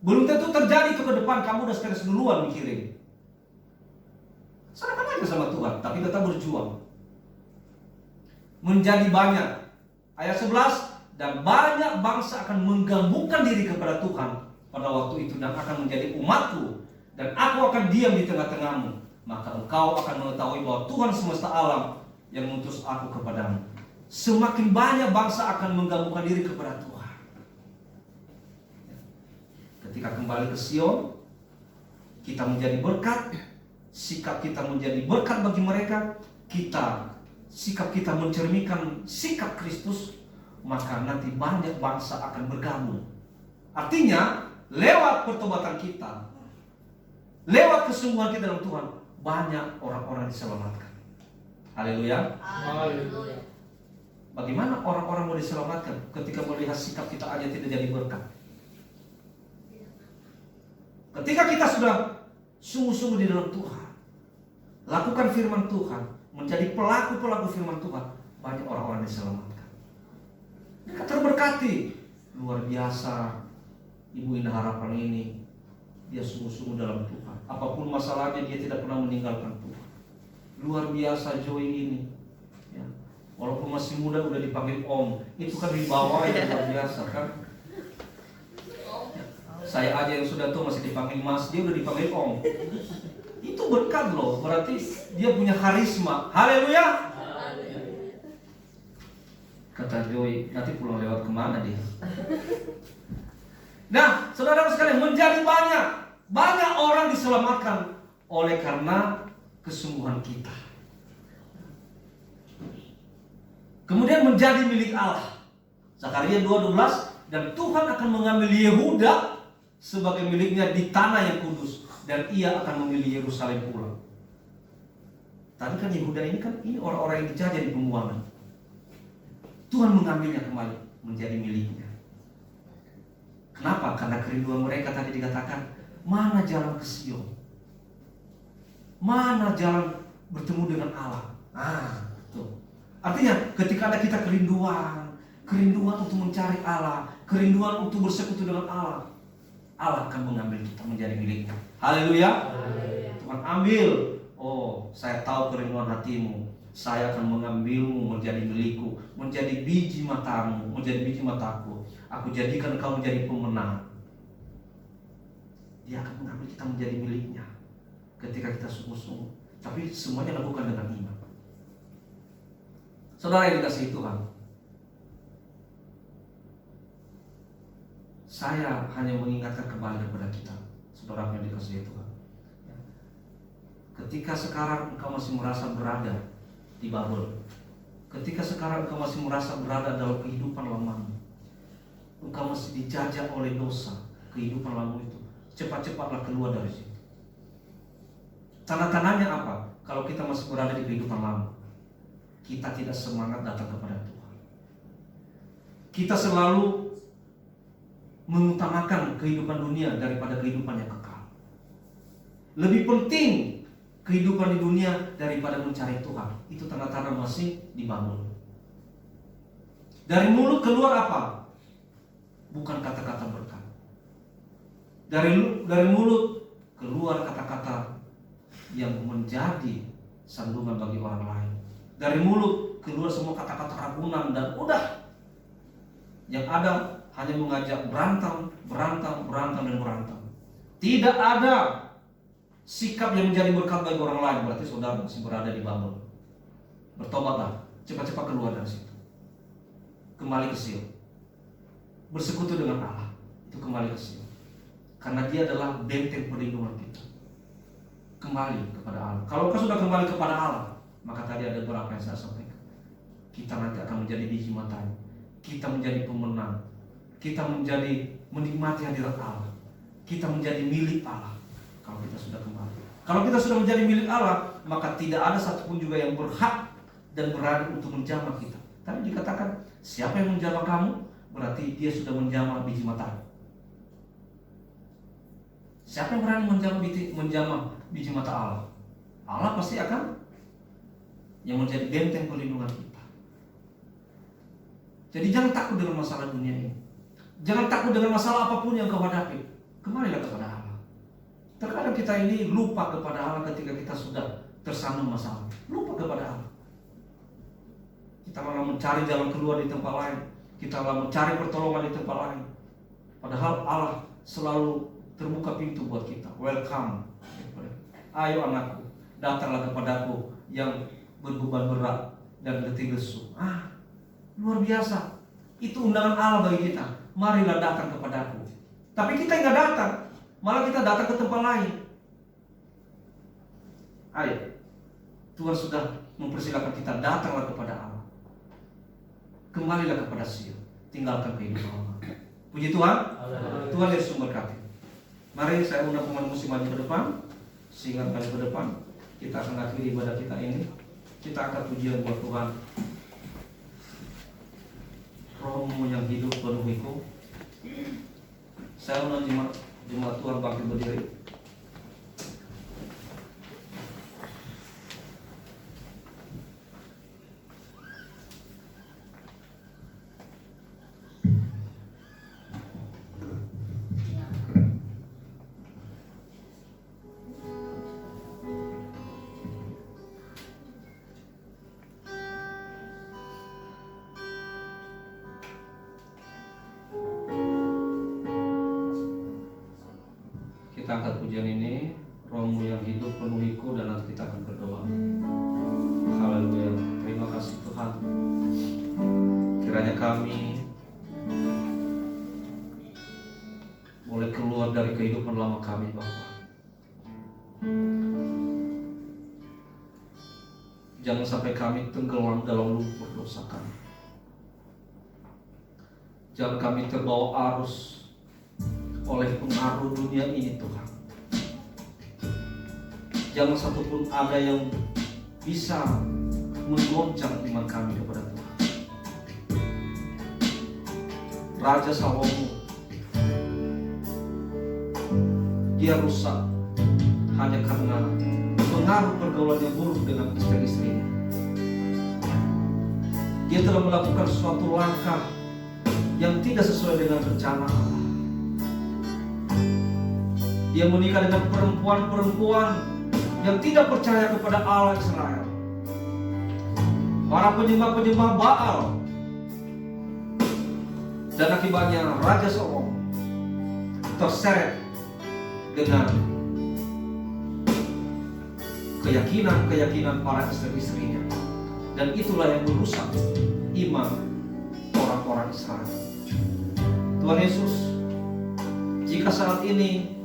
Belum tentu terjadi itu ke depan, kamu udah stres duluan mikirin. Serahkan aja sama Tuhan, tapi tetap berjuang. Menjadi banyak. Ayat 11, dan banyak bangsa akan menggabungkan diri kepada Tuhan pada waktu itu dan akan menjadi umatku, dan aku akan diam di tengah-tengahmu. Maka engkau akan mengetahui bahwa Tuhan semesta alam yang mengutus aku kepadamu. Semakin banyak bangsa akan menggabungkan diri kepada Tuhan. Ketika kembali ke Sion, kita menjadi berkat, sikap kita menjadi berkat bagi mereka, sikap kita mencerminkan sikap Kristus, maka nanti banyak bangsa akan bergabung. Artinya, lewat pertobatan kita, lewat kesungguhan kita dalam Tuhan, banyak orang-orang diselamatkan. Haleluya. Bagaimana orang-orang mau diselamatkan ketika melihat sikap kita aja tidak jadi berkat? Ketika kita sudah sungguh-sungguh di dalam Tuhan, lakukan firman Tuhan, menjadi pelaku-pelaku firman Tuhan, banyak orang-orang diselamatkan. Mereka terberkati. Luar biasa Ibu Indah Harapan ini. Dia sungguh-sungguh dalam Tuhan. Apapun masalahnya, dia tidak pernah meninggalkan Tuhan. Luar biasa Joy ini ya. Walaupun masih muda udah dipanggil Om. Itu kan di bawah ya, luar biasa kan. Saya aja yang sudah tua masih dipanggil Mas, dia udah dipanggil Om. Itu berkat loh, berarti dia punya karisma. Haleluya. Kata Joy, nanti pulang lewat kemana dia? Nah, saudara sekalian, menjadi banyak orang diselamatkan oleh karena kesungguhan kita. Kemudian menjadi milik Allah. Zakaria 2:12, dan Tuhan akan mengambil Yehuda sebagai miliknya di tanah yang kudus, dan ia akan memilih Yerusalem pula. Tadi kan Yehuda ini orang-orang yang dijajah di pembuangan. Tuhan mengambilnya kembali menjadi miliknya. Kenapa? Karena kerinduan mereka tadi dikatakan, mana jalan ke Sion? Mana jalan bertemu dengan Allah? Tuh. Artinya ketika ada kita kerinduan untuk mencari Allah, kerinduan untuk bersekutu dengan Allah, Allah akan mengambil kita menjadi miliknya. Haleluya. Tuhan ambil. Oh, saya tahu kerinduan hatimu. Saya akan mengambilmu menjadi milikku, menjadi biji matamu, menjadi biji mataku. Aku jadikan engkau menjadi pemenang. Dia akan mengambil kita menjadi miliknya ketika kita sungguh-sungguh. Tapi semuanya lakukan dengan iman. Saudara yang dikasihi Tuhan, saya hanya mengingatkan kembali kepada kita, saudara yang dikasihi Tuhan. Ketika sekarang engkau masih merasa berada di Babel, ketika sekarang engkau masih merasa berada dalam kehidupan lamamu, engkau masih dijajah oleh dosa, kehidupan lama itu, cepat-cepatlah keluar dari situ. Tanda-tandanya apa? Kalau kita masih berada di kehidupan lama, kita tidak semangat datang kepada Tuhan. Kita selalu mengutamakan kehidupan dunia daripada kehidupan yang kekal. Lebih penting kehidupan di dunia daripada mencari Tuhan. Itu tanda-tanda masih di Babel. Dari mulut keluar apa? Bukan kata-kata berkat. Dari mulut keluar kata-kata yang menjadi sandungan bagi orang lain. Dari mulut keluar semua kata-kata ragunan dan udah. Yang ada hanya mengajak berantem. Tidak ada sikap yang menjadi berkat bagi orang lain. Berarti saudara masih berada di Babel. Bertobatlah, cepat-cepat keluar dari situ. Kembali ke Sion. Bersekutu dengan Allah. Itu kembali ke Sion. Karena dia adalah benteng perlindungan kita. Kembali kepada Allah. Kalau kau sudah kembali kepada Allah, maka tadi ada beberapa yang saya sampaikan. Kita nanti akan menjadi biji matanya. Kita menjadi pemenang. Kita menjadi menikmati hadirat Allah. Kita menjadi milik Allah. Kalau kita sudah kembali. Kalau kita sudah menjadi milik Allah, maka tidak ada satupun juga yang berhak dan berani untuk menjamah kita. Tapi dikatakan, siapa yang menjamah kamu, berarti dia sudah menjamah biji mata. Siapa yang berani menjamah biji mata Allah? Allah pasti akan yang menjadi benteng perlindungan kita. Jadi jangan takut dengan masalah dunia ini. Jangan takut dengan masalah apapun yang kau hadapi. Kembalilah kepada Allah. Terkadang kita ini lupa kepada Allah ketika kita sudah tersandung masalah. Lupa kepada Allah. Kita malah mencari jalan keluar di tempat lain. Kita malah mencari pertolongan di tempat lain. Padahal Allah selalu terbuka pintu buat kita. Welcome. Ayo anakku, datanglah kepadaku yang berbeban berat dan letih lesu. Luar biasa. Itu undangan Allah bagi kita. Marilah datang kepadaku. Tapi kita nggak datang, malah kita datang ke tempat lain. Ayo, Tuhan sudah mempersilakan kita, datanglah kepada Allah. Kembalilah kepada Sion, tinggalkan kehidupan Allah. Puji Tuhan. Tuhan Yesus memberkati. Mari saya undang pemain musik maju ke depan. Sehingga kali ke depan kita akan akhiri ibadah kita ini. Kita angkat pujian buat Tuhan. Rohmu yang hidup penuhiku. Saya undang jemaat Tuhan bangkit berdiri. Kita angkat pujian ini, Rohmu yang hidup penuhiku, dan nanti kita akan berdoa. Haleluya. Terima kasih Tuhan. Kiranya kami boleh keluar dari kehidupan lama kami, Bapa. Jangan sampai kami tenggelam dalam lumpur dosa kami. Jangan kami terbawa arus oleh pengaruh dunia ini, Tuhan. Jangan satupun ada yang bisa menggoncang iman kami kepada Tuhan. Raja Salomo, dia rusak hanya karena pengaruh pergaulan yang buruk dengan istri-istrinya. Dia telah melakukan suatu langkah yang tidak sesuai dengan rencana Allah. Dia menikah dengan perempuan-perempuan yang tidak percaya kepada Allah Israel. Para penyembah-penyembah Baal. Dan akibatnya Raja Salomo terseret dengan keyakinan para istri-istrinya. Dan itulah yang merusak iman orang-orang Israel. Tuhan Yesus, jika saat ini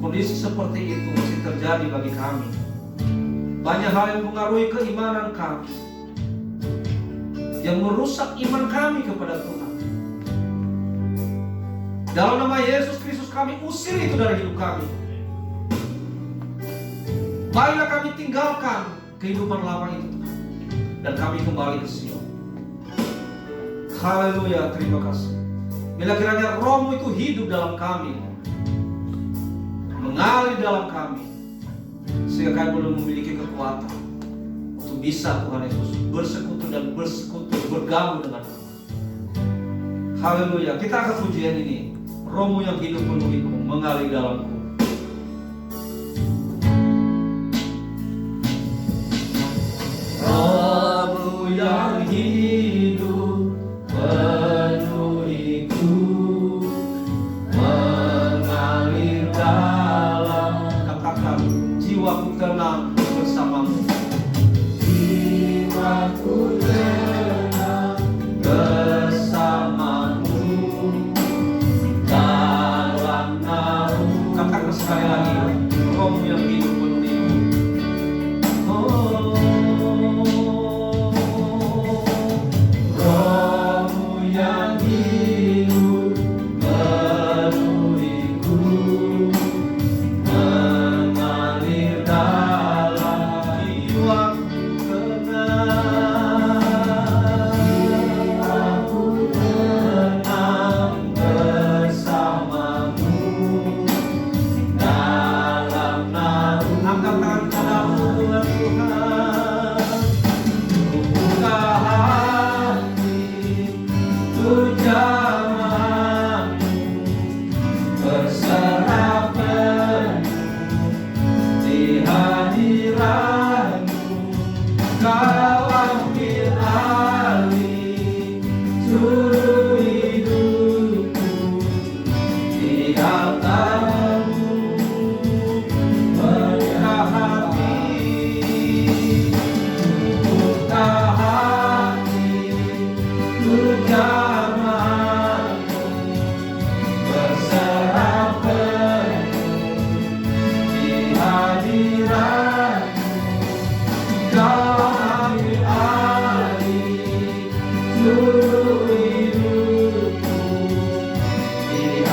kondisi seperti itu masih terjadi bagi kami, banyak hal yang mengaruhi keimanan kami, yang merusak iman kami kepada Tuhan. Dalam nama Yesus Kristus kami usir itu dari hidup kami. Baiklah kami tinggalkan kehidupan lama itu, Tuhan, dan kami kembali ke Sion. Haleluya, terima kasih. Bila kiranya Roh-Mu itu hidup dalam kami, mengalir dalam kami, sehingga kami boleh memiliki kekuatan untuk bisa, Tuhan Yesus, bersekutu bergabung dengan Tuhan. Haleluya. Kita akan pujian ini. Roh-Mu yang hidup penuhiku, mengalir dalamku. Roh-Mu yang hidup penuhiku, mengalir dalam. Katakan, jiwaku tenang bersamamu. Jiwaku tenang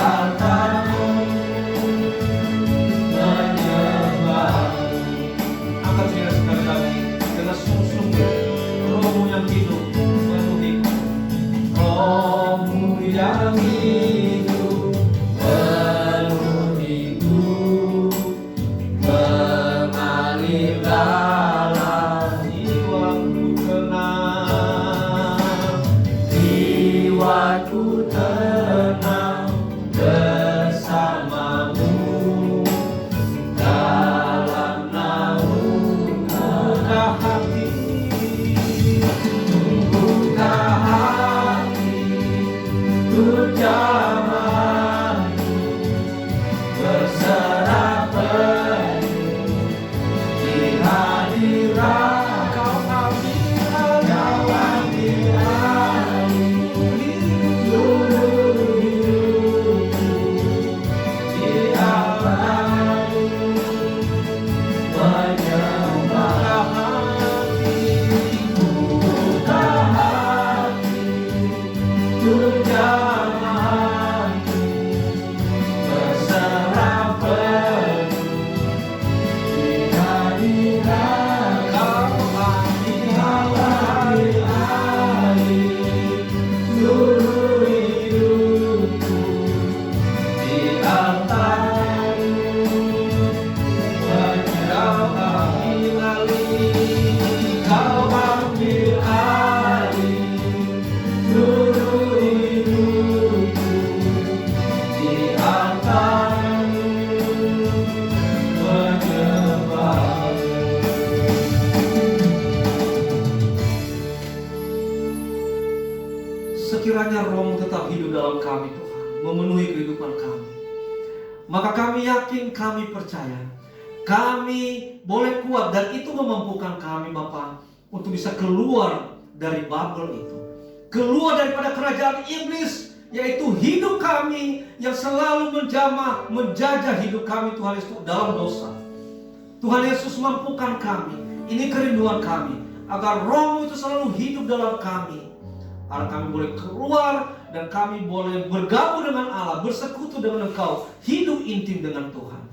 altar-Mu menyembah-Mu. Angkat dia sekali lagi dengan sungguh-sungguh. Roh-Mu yang hidup memenuhiku. Roh-Mu yang hidup memenuhiku, mengalir dalam jiwaku tenang, jiwaku tenang bersama-Mu dalam naungan. Buka hati, buka hati, untuk jamaah-Mu, berserah penuh di hadirat. Kau ambil alih seluruh hidupku, di altar-Mu menyembah. Buka hati, untuk jamaah-Mu, berserah penuh di hadirat. Kau ambil alih seluruh hidupku, di altar-Mu ambil alih. Kau ambil alih seluruh hidupku, di altar-Mu menyembah. Sekiranya Roh-Mu tetap hidup dalam kami Tuhan, memenuhi kehidupan kami, maka kami yakin, kami percaya, kami boleh kuat dan itu memampukan kami Bapa untuk bisa keluar dari bubble itu, keluar daripada kerajaan iblis, yaitu hidup kami yang selalu menjamah, menjajah hidup kami Tuhan Yesus dalam dosa. Tuhan Yesus mampukan kami, ini kerinduan kami, agar Roh-Mu itu selalu hidup dalam kami, agar kami boleh keluar dan kami boleh bergabung dengan Allah, bersekutu dengan Engkau, hidup intim dengan Tuhan.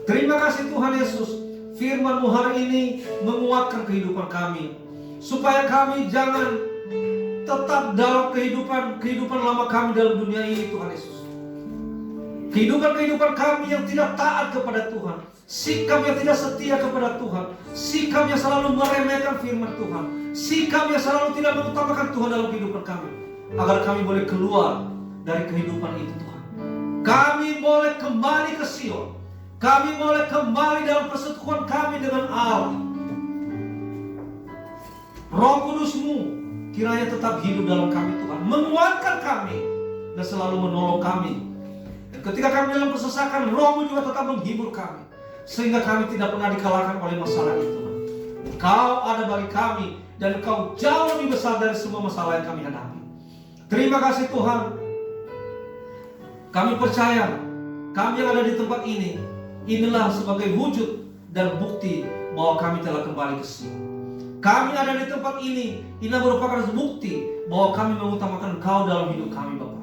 Terima kasih Tuhan Yesus, firman-Mu hari ini menguatkan kehidupan kami, supaya kami jangan tetap dalam kehidupan lama kami dalam dunia ini Tuhan Yesus. Kehidupan kami yang tidak taat kepada Tuhan, sikap yang tidak setia kepada Tuhan, sikap yang selalu meremehkan firman Tuhan, sikap yang selalu tidak mengutamakan Tuhan dalam kehidupan kami, agar kami boleh keluar dari kehidupan itu Tuhan. Kami boleh kembali ke Sion, kami boleh kembali dalam persekutuan kami dengan Allah. Roh Kudus-Mu kiranya tetap hidup dalam kami Tuhan, menguatkan kami dan selalu menolong kami. Dan ketika kami dalam kesesakan, Roh-Mu juga tetap menghibur kami, sehingga kami tidak pernah dikalahkan oleh masalah itu. Engkau ada bagi kami, dan Engkau jauh lebih besar dari semua masalah yang kami hadapi. Terima kasih Tuhan. Kami percaya, kami yang ada di tempat ini, inilah sebagai wujud dan bukti bahwa kami telah kembali ke Sion. Kami ada di tempat ini, inilah merupakan bukti bahwa kami mengutamakan Engkau dalam hidup kami Bapa.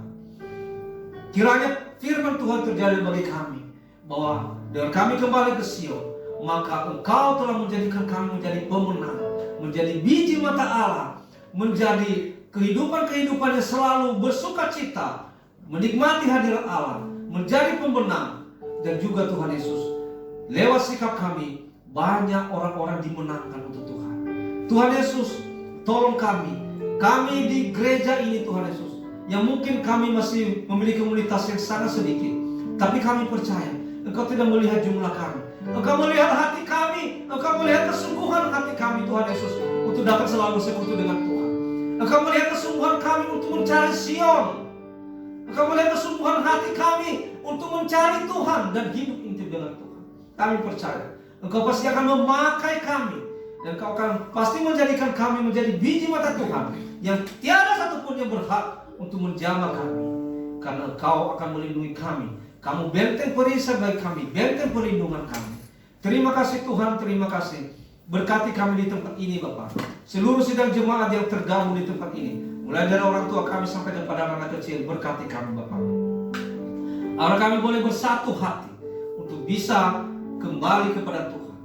Kiranya firman Tuhan terjadi bagi kami, bahwa dengan kami kembali ke Sion, maka Engkau telah menjadikan kami menjadi pemenang, menjadi biji mata Allah, menjadi kehidupan yang selalu bersukacita, menikmati hadirat Allah, menjadi pembenang. Dan juga Tuhan Yesus, lewat sikap kami, banyak orang-orang dimenangkan untuk Tuhan. Tuhan Yesus, tolong kami di gereja ini Tuhan Yesus, yang mungkin kami masih memiliki komunitas yang sangat sedikit, tapi kami percaya Engkau tidak melihat jumlah kami, Engkau melihat hati kami, Engkau melihat kesungguhan hati kami Tuhan Yesus, untuk dapat selalu bersekutu dengan Tuhan. Engkau melihat kesungguhan kami untuk mencari Sion, Engkau melihat kesungguhan hati kami untuk mencari Tuhan dan hidup intim dengan Tuhan. Kami percaya Engkau pasti akan memakai kami, dan Engkau akan pasti menjadikan kami menjadi biji mata Tuhan, yang tiada satupun yang berhak untuk menjamah kami, karena Engkau akan melindungi kami. Kamu benteng perisai bagi kami, benteng perlindungan kami. Terima kasih Tuhan, terima kasih. Berkati kami di tempat ini Bapak, seluruh sidang jemaat yang tergabung di tempat ini, mulai dari orang tua kami sampai kepada anak kecil. Berkati kami Bapak. Agar kami boleh bersatu hati untuk bisa kembali kepada Tuhan.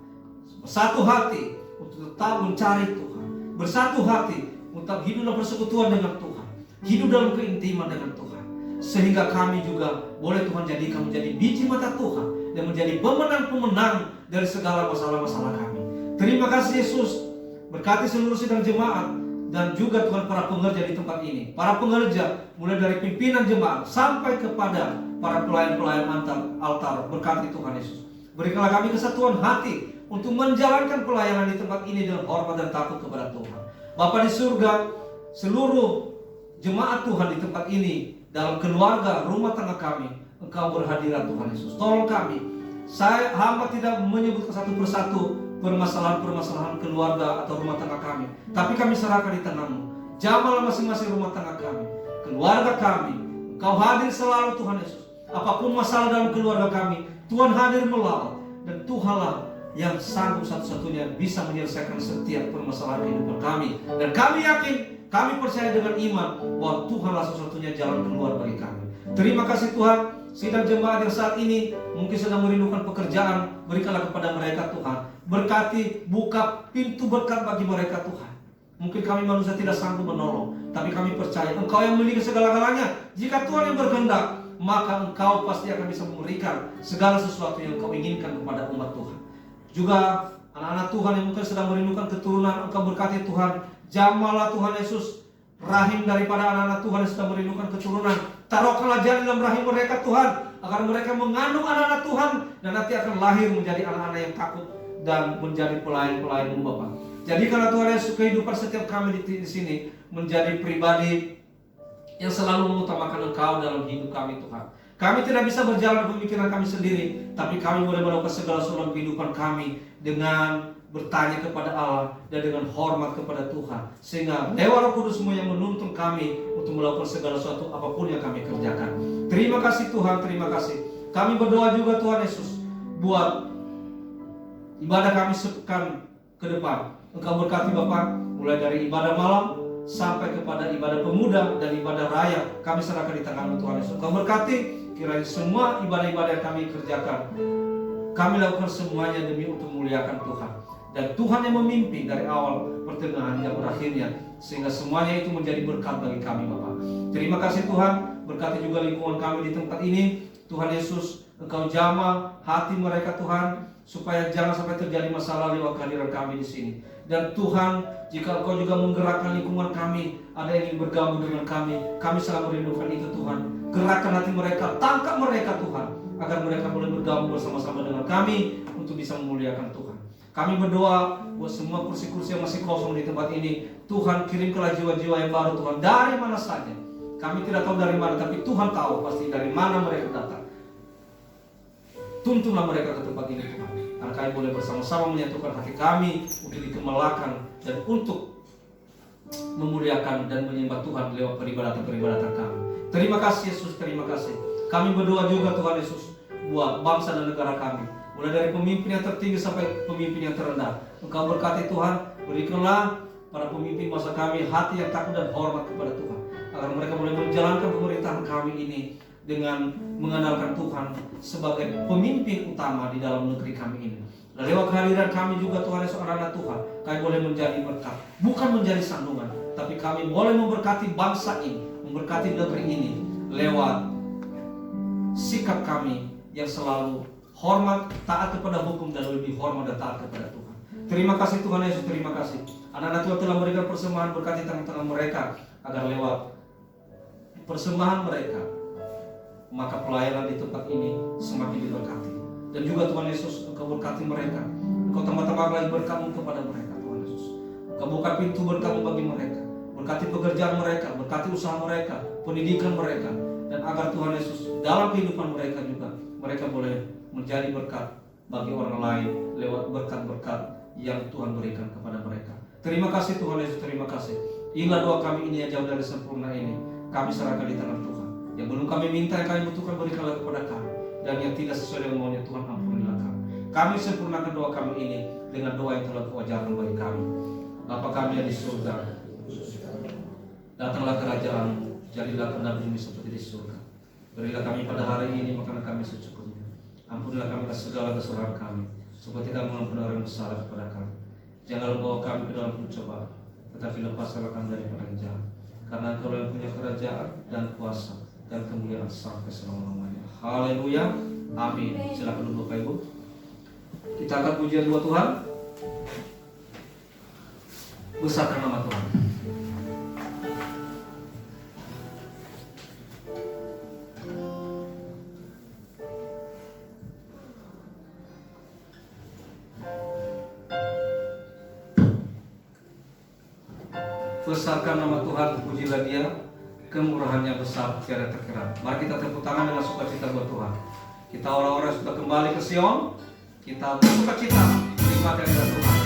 Bersatu hati untuk tetap mencari Tuhan. Bersatu hati untuk hidup dalam persekutuan dengan Tuhan. Hidup dalam keintiman dengan Tuhan. Sehingga kami juga boleh Tuhan jadikan menjadi biji mata Tuhan dan menjadi pemenang-pemenang dari segala masalah-masalah kami. Terima kasih Yesus. Berkati seluruh sidang jemaat dan juga Tuhan para pengerja di tempat ini. Para pengerja mulai dari pimpinan jemaat sampai kepada para pelayan-pelayan altar. Berkati Tuhan Yesus. Berikanlah kami kesatuan hati untuk menjalankan pelayanan di tempat ini dengan hormat dan takut kepada Tuhan. Bapa di surga, seluruh jemaat Tuhan di tempat ini, dalam keluarga, rumah tangga kami, Engkau berhadirat Tuhan Yesus. Tolong kami. Hamba tidak menyebut satu persatu permasalahan-permasalahan keluarga atau rumah tangga kami, tapi kami serahkan di tangan-Mu. Jamahlah masing-masing rumah tangga kami, keluarga kami. Engkau hadir selalu Tuhan Yesus. Apapun masalah dalam keluarga kami, Tuhan hadir melawan. Dan Tuhanlah yang sanggup satu-satunya bisa menyelesaikan setiap permasalahan kehidupan kami. Dan kami yakin, kami percaya dengan iman bahwa Tuhanlah satu-satunya jalan keluar bagi kami. Terima kasih Tuhan. Sidang jemaat yang saat ini mungkin sedang merindukan pekerjaan, berikanlah kepada mereka Tuhan. Berkati, buka pintu berkat bagi mereka Tuhan. Mungkin kami manusia tidak sanggup menolong, tapi kami percaya Engkau yang memiliki segala-galanya. Jika Tuhan yang berkehendak, maka Engkau pasti akan bisa memberikan segala sesuatu yang Engkau inginkan kepada umat Tuhan. Juga anak-anak Tuhan yang mungkin sedang merindukan keturunan, Engkau berkati Tuhan. Jamahlah Tuhan Yesus rahim daripada anak-anak Tuhan yang sedang merindukan keturunan. Taruhkanlah jalan dalam rahim mereka Tuhan, agar mereka mengandung anak-anak Tuhan dan nanti akan lahir menjadi anak-anak yang takut dan menjadi pelayan-pelayan-Mu Bapa. Jadikanlah Tuhan Yesus kehidupan setiap kami di sini menjadi pribadi yang selalu mengutamakan Engkau dalam hidup kami Tuhan. Kami tidak bisa berjalan pemikiran kami sendiri, tapi kami boleh melakukan segala sesuatu kehidupan kami dengan bertanya kepada Allah dan dengan hormat kepada Tuhan, sehingga lewat Roh Kudus-Mu yang menuntun kami untuk melakukan segala sesuatu apapun yang kami kerjakan. Terima kasih Tuhan, terima kasih. Kami berdoa juga Tuhan Yesus buat ibadah kami sepekan ke depan. Engkau berkati Bapak, mulai dari ibadah malam sampai kepada ibadah pemuda dan ibadah raya, kami serahkan di tangan-Mu Tuhan Yesus. Engkau berkati kiranya semua ibadah-ibadah yang kami kerjakan, kami lakukan semuanya demi untuk memuliakan Tuhan. Dan Tuhan yang memimpin dari awal, pertengahan, hingga berakhirnya, sehingga semuanya itu menjadi berkat bagi kami Bapak. Terima kasih Tuhan. Berkati juga lingkungan kami di tempat ini. Tuhan Yesus, Engkau jamah hati mereka Tuhan, supaya jangan sampai terjadi masalah lewat kehadiran kami di sini. Dan Tuhan, jika Engkau juga menggerakkan lingkungan kami, ada yang ingin bergabung dengan kami selalu merindukan itu Tuhan. Gerakkan hati mereka, tangkap mereka Tuhan, agar mereka boleh bergabung bersama-sama dengan kami untuk bisa memuliakan Tuhan. Kami berdoa buat semua kursi-kursi yang masih kosong di tempat ini. Tuhan, kirimkanlah jiwa-jiwa yang baru Tuhan, dari mana saja. Kami tidak tahu dari mana, tapi Tuhan tahu pasti dari mana mereka datang. Tuntunlah mereka ke tempat ini Tuhan, agar kami boleh bersama-sama menyatukan hati kami untuk dikemalakan dan untuk memuliakan dan menyembah Tuhan lewat peribadatan-peribadatan kami. Terima kasih Yesus, terima kasih. Kami berdoa juga Tuhan Yesus buat bangsa dan negara kami, mulai dari pemimpin yang tertinggi sampai pemimpin yang terendah. Engkau berkati Tuhan, berikanlah para pemimpin masa kami hati yang takut dan hormat kepada Tuhan, agar mereka boleh menjalankan pemerintahan kami ini dengan mengandalkan Tuhan sebagai pemimpin utama di dalam negeri kami ini. Dan lewat kehadiran kami juga Tuhan Yesus, anak-anak Tuhan, kami boleh menjadi berkat, bukan menjadi sandungan, tapi kami boleh memberkati bangsa ini, memberkati negeri ini lewat sikap kami yang selalu hormat, taat kepada hukum, dan lebih hormat dan taat kepada Tuhan. Terima kasih Tuhan Yesus, terima kasih. Anak-anak Tuhan telah memberikan persembahan, berkati tangan-tangan mereka, agar lewat persembahan mereka, maka pelayanan di tempat ini semakin diberkati. Dan juga Tuhan Yesus, Engkau berkati mereka. Engkau tambah-tambah lagi berkat-Mu kepada mereka Tuhan Yesus. Engkau buka pintu berkat-Mu bagi mereka. Berkati pekerjaan mereka, berkati usaha mereka, pendidikan mereka. Dan agar Tuhan Yesus dalam kehidupan mereka juga, mereka boleh menjadi berkat bagi orang lain lewat berkat-berkat yang Tuhan berikan kepada mereka. Terima kasih Tuhan Yesus, terima kasih. Inilah doa kami ini yang jauh dari sempurna ini, kami serahkan di tangan Tuhan. Yang belum kami minta, yang kami butuhkan, berikanlah kepada kami. Dan yang tidak sesuai dengan maunya Tuhan, ampunilah kami. Kami sempurnakan doa kami ini dengan doa yang telah Kau ajarkan bagi kami. Bapa kami yang di surga, datanglah kerajaan-Mu, jadilah kehendak bumi seperti di surga. Berilah kami pada hari ini makanan kami secukupnya. Ampunilah kami atas segala kesalahan kami, seperti kami mengampuni orang yang bersalah kepada kami. Janganlah bawa kami ke dalam pencobaan, tetapi lepaskanlah kami daripada yang jahat. Karena Engkau yang punya kerajaan dan kuasa dan kemuliaan sampai selama-lamanya. Haleluya. Amin. Silakan duduk Bapak Ibu. Kita akan pujian buat Tuhan. Besarkan nama Tuhan. Besarkan nama Tuhan, pujilah Dia, kemurahannya besar tiada terkira. Mari kita tepuk tangan dengan sukacita buat Tuhan. Kita orang-orang yang sudah kembali ke Sion, kita bersukacita menikmati hadirat Tuhan.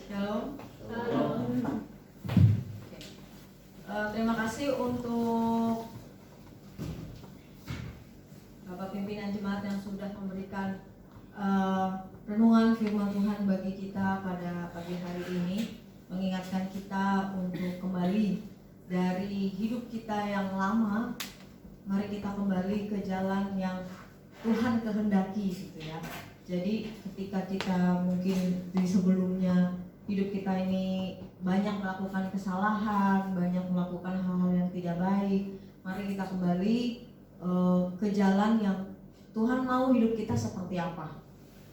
Shalom. Terima kasih untuk Bapak pimpinan jemaat yang sudah memberikan renungan firman Tuhan bagi kita pada pagi hari ini, mengingatkan kita untuk kembali dari hidup kita yang lama. Mari kita kembali ke jalan yang Tuhan kehendaki gitu ya. Jadi ketika kita mungkin di sebelumnya hidup kita ini banyak melakukan kesalahan, banyak melakukan hal-hal yang tidak baik, mari kita kembali ke jalan yang Tuhan mau hidup kita seperti apa.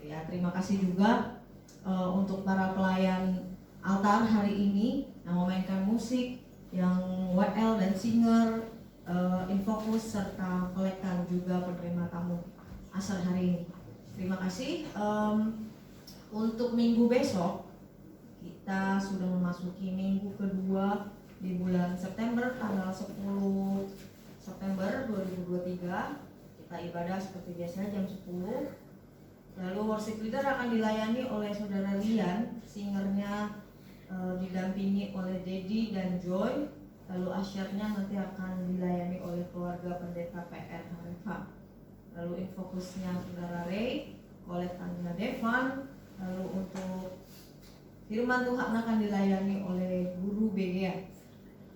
Ya, terima kasih juga untuk para pelayan altar hari ini yang memainkan musik, yang WL dan singer, Infocus serta kolekan juga penerima tamu asar hari ini. Terima kasih. Untuk minggu besok kita sudah memasuki minggu kedua di bulan September, tanggal 10 September 2023. Kita ibadah seperti biasa jam 10. Lalu worship leader akan dilayani oleh saudara Lian, singernya didampingi oleh Dedi dan Joy. Lalu asyarnya nanti akan dilayani oleh keluarga pendeta PR Harefa. Lalu infokusnya saudara Ray, kolekannya Devan. Lalu untuk firman Tuhan akan dilayani oleh guru BGA.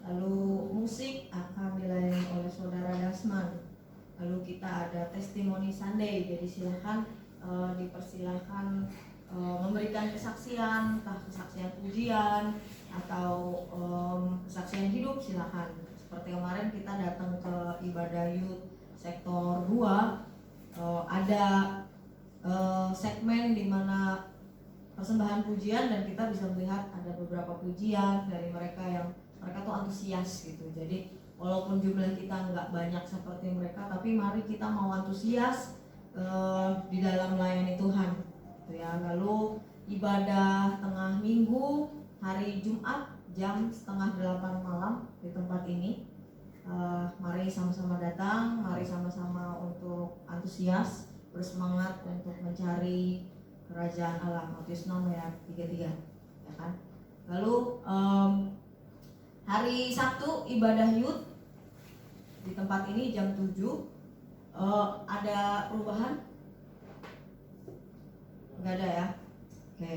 Lalu musik akan dilayani oleh Saudara Dasman. Lalu kita ada testimoni Sunday, jadi silahkan dipersilahkan memberikan kesaksian, entah kesaksian pujian atau kesaksian hidup, silahkan. Seperti kemarin kita datang ke ibadah youth sektor 2, ada segmen di mana persembahan pujian dan kita bisa melihat ada beberapa pujian dari mereka tuh antusias gitu. Jadi walaupun jumlah kita nggak banyak seperti mereka, tapi mari kita mau antusias di dalam melayani Tuhan. Gitu ya. Lalu ibadah tengah minggu hari Jumat jam 7:30 malam di tempat ini. Mari sama-sama datang, mari sama-sama untuk antusias, bersemangat untuk mencari kerajaan Allah. Matius 6 ayat 33, ya kan? Lalu hari Sabtu ibadah youth di tempat ini jam 7. Ada perubahan? Enggak ada ya? Oke.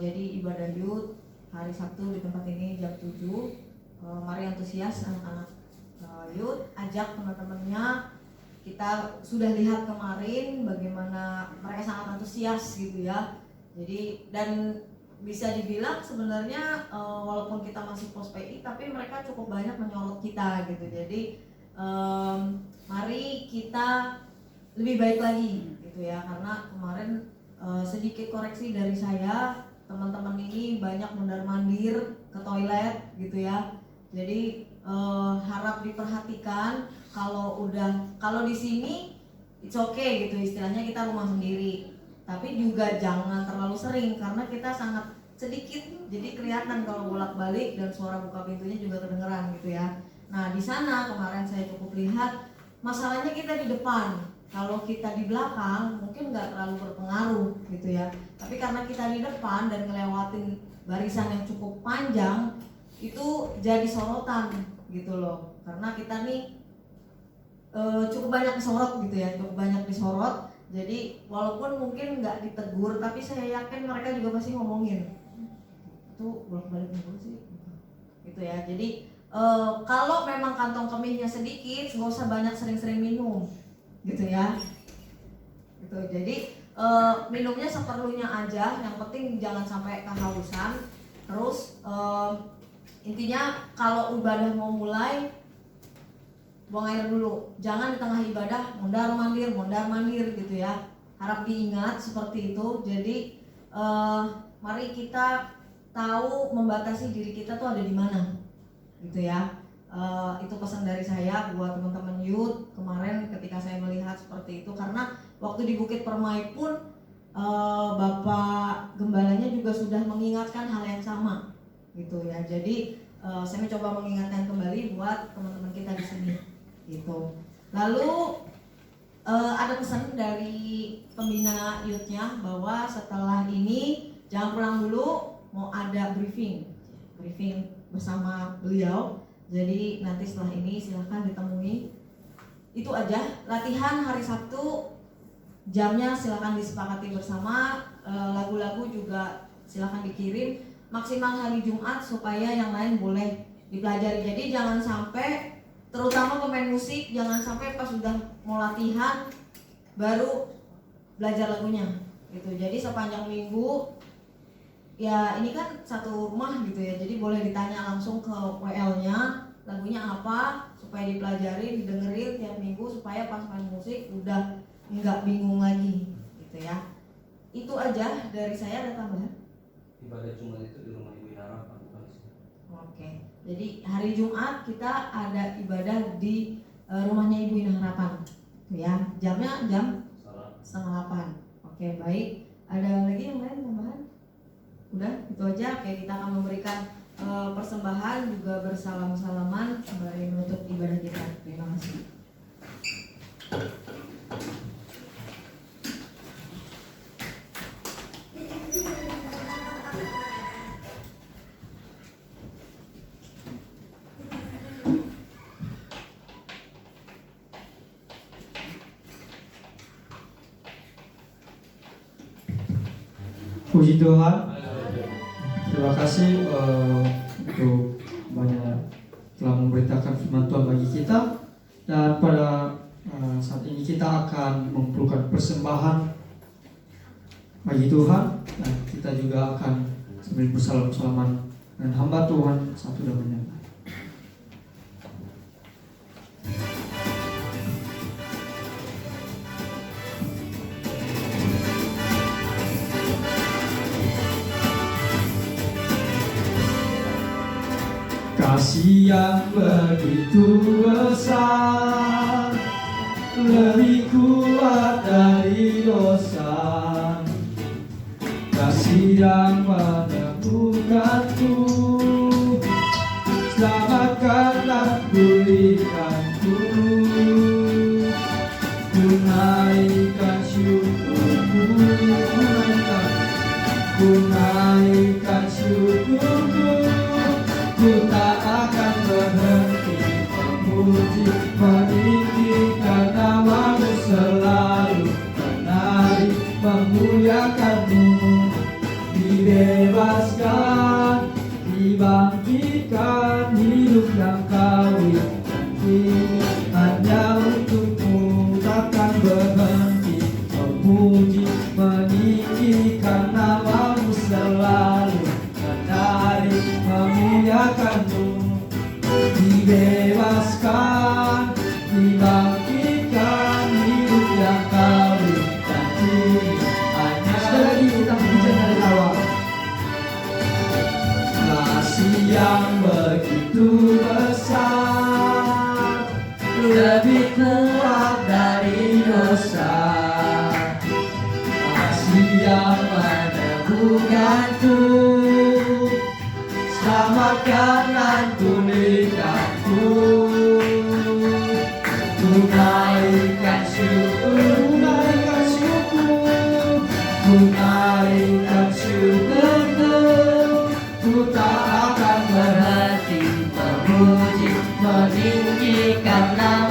Jadi ibadah youth hari Sabtu di tempat ini jam 7. Mari antusias anak-anak youth, ajak teman-temannya. Kita sudah lihat kemarin bagaimana mereka sangat antusias gitu ya. Jadi dan bisa dibilang sebenarnya walaupun kita masih pos PI tapi mereka cukup banyak menyorot kita gitu. Jadi mari kita lebih baik lagi gitu ya, karena kemarin sedikit koreksi dari saya, teman-teman ini banyak mondar-mandir ke toilet gitu ya. Jadi harap diperhatikan, kalau di sini it's okay gitu, istilahnya kita rumah sendiri. Tapi juga jangan terlalu sering karena kita sangat sedikit, jadi kelihatan kalau bolak-balik dan suara buka pintunya juga kedengeran gitu ya. Nah di sana kemarin saya cukup lihat masalahnya kita di depan. Kalau kita di belakang mungkin nggak terlalu berpengaruh gitu ya. Tapi karena kita di depan dan ngelewatin barisan yang cukup panjang, itu jadi sorotan gitu loh. Karena kita nih cukup banyak disorot gitu ya, cukup banyak disorot. Jadi walaupun mungkin nggak ditegur, tapi saya yakin mereka juga pasti ngomongin itu bolak-balik dulu sih gitu ya. Jadi kalau memang kantong kemihnya sedikit, nggak usah banyak sering-sering minum gitu ya gitu. Jadi minumnya seperlunya aja, yang penting jangan sampai kehausan. Terus intinya kalau ibadah mau mulai, buang air dulu, jangan di tengah ibadah mondar mandir gitu ya. Harap diingat seperti itu. Jadi mari kita tahu membatasi diri kita tuh ada di mana gitu ya. Itu pesan dari saya buat teman-teman youth kemarin ketika saya melihat seperti itu, karena waktu di Bukit Permai pun Bapak Gembalanya juga sudah mengingatkan hal yang sama gitu ya. Jadi saya mencoba mengingatkan kembali buat teman-teman kita di sini gitu. Lalu ada pesan dari pembina youth-nya bahwa setelah ini jangan pulang dulu, mau ada briefing bersama beliau. Jadi nanti setelah ini silahkan ditemui. Itu aja. Latihan hari Sabtu jamnya silahkan disepakati bersama. Lagu-lagu juga silahkan dikirim. Maksimal hari Jumat supaya yang lain boleh dipelajari. Jadi jangan sampai, terutama pemain musik, jangan sampai pas sudah mau latihan baru belajar lagunya gitu. Jadi sepanjang minggu ya ini kan satu rumah gitu ya, jadi boleh ditanya langsung ke WL-nya lagunya apa supaya dipelajari, didengerin tiap minggu supaya pas main musik udah nggak bingung lagi gitu ya. Itu aja dari saya. Ada tambahan? Ibadah Jumat itu di rumah Ibu Harapan bukan sih? Oke, jadi hari Jumat kita ada ibadah di rumahnya Ibu Ina Harapan ya, jamnya jam 7:30. Oke, baik. Ada lagi yang lain tambahan? Udah, itu aja. Oke, kita akan memberikan persembahan juga bersalam-salaman sembari menutup ibadah kita. Terima kasih. Puji Tuhan. Terima kasih untuk banyak memberitakan firman Tuhan bagi kita. Dan pada saat ini kita akan mengumpulkan persembahan bagi Tuhan, dan kita juga akan sambil bersalam-salaman dengan hamba Tuhan satu dan lain. Kasih yang begitu besar, lebih kuat dari dosa. Kasih yang menemukanku, selamatkan dan pulihkanku. Ku naikkan syukurku, ku naikkan syukurku. Ku tak akan berhenti memuji, meninggikan namamu, selalu menari memuliakanmu. Dibebaskan, dibangkitkan, hidup yang kau janji. Hanya untukmu takkan berhenti memuji, meninggikan namamu, selalu menari memuliakanmu. Dibebaskan, dibangkitkan, hidup yang kau janji. Hanya sekali lagi kita pujian dari awal. Kasih yang begitu besar, lebih kuat dari dosa. Kasih yang meneguhkanku, selamatkan dan pulihkanku. Ku naikkan syukur, ku naikkan syukurku. Ku tak akan berhenti memuji, meninggikan nama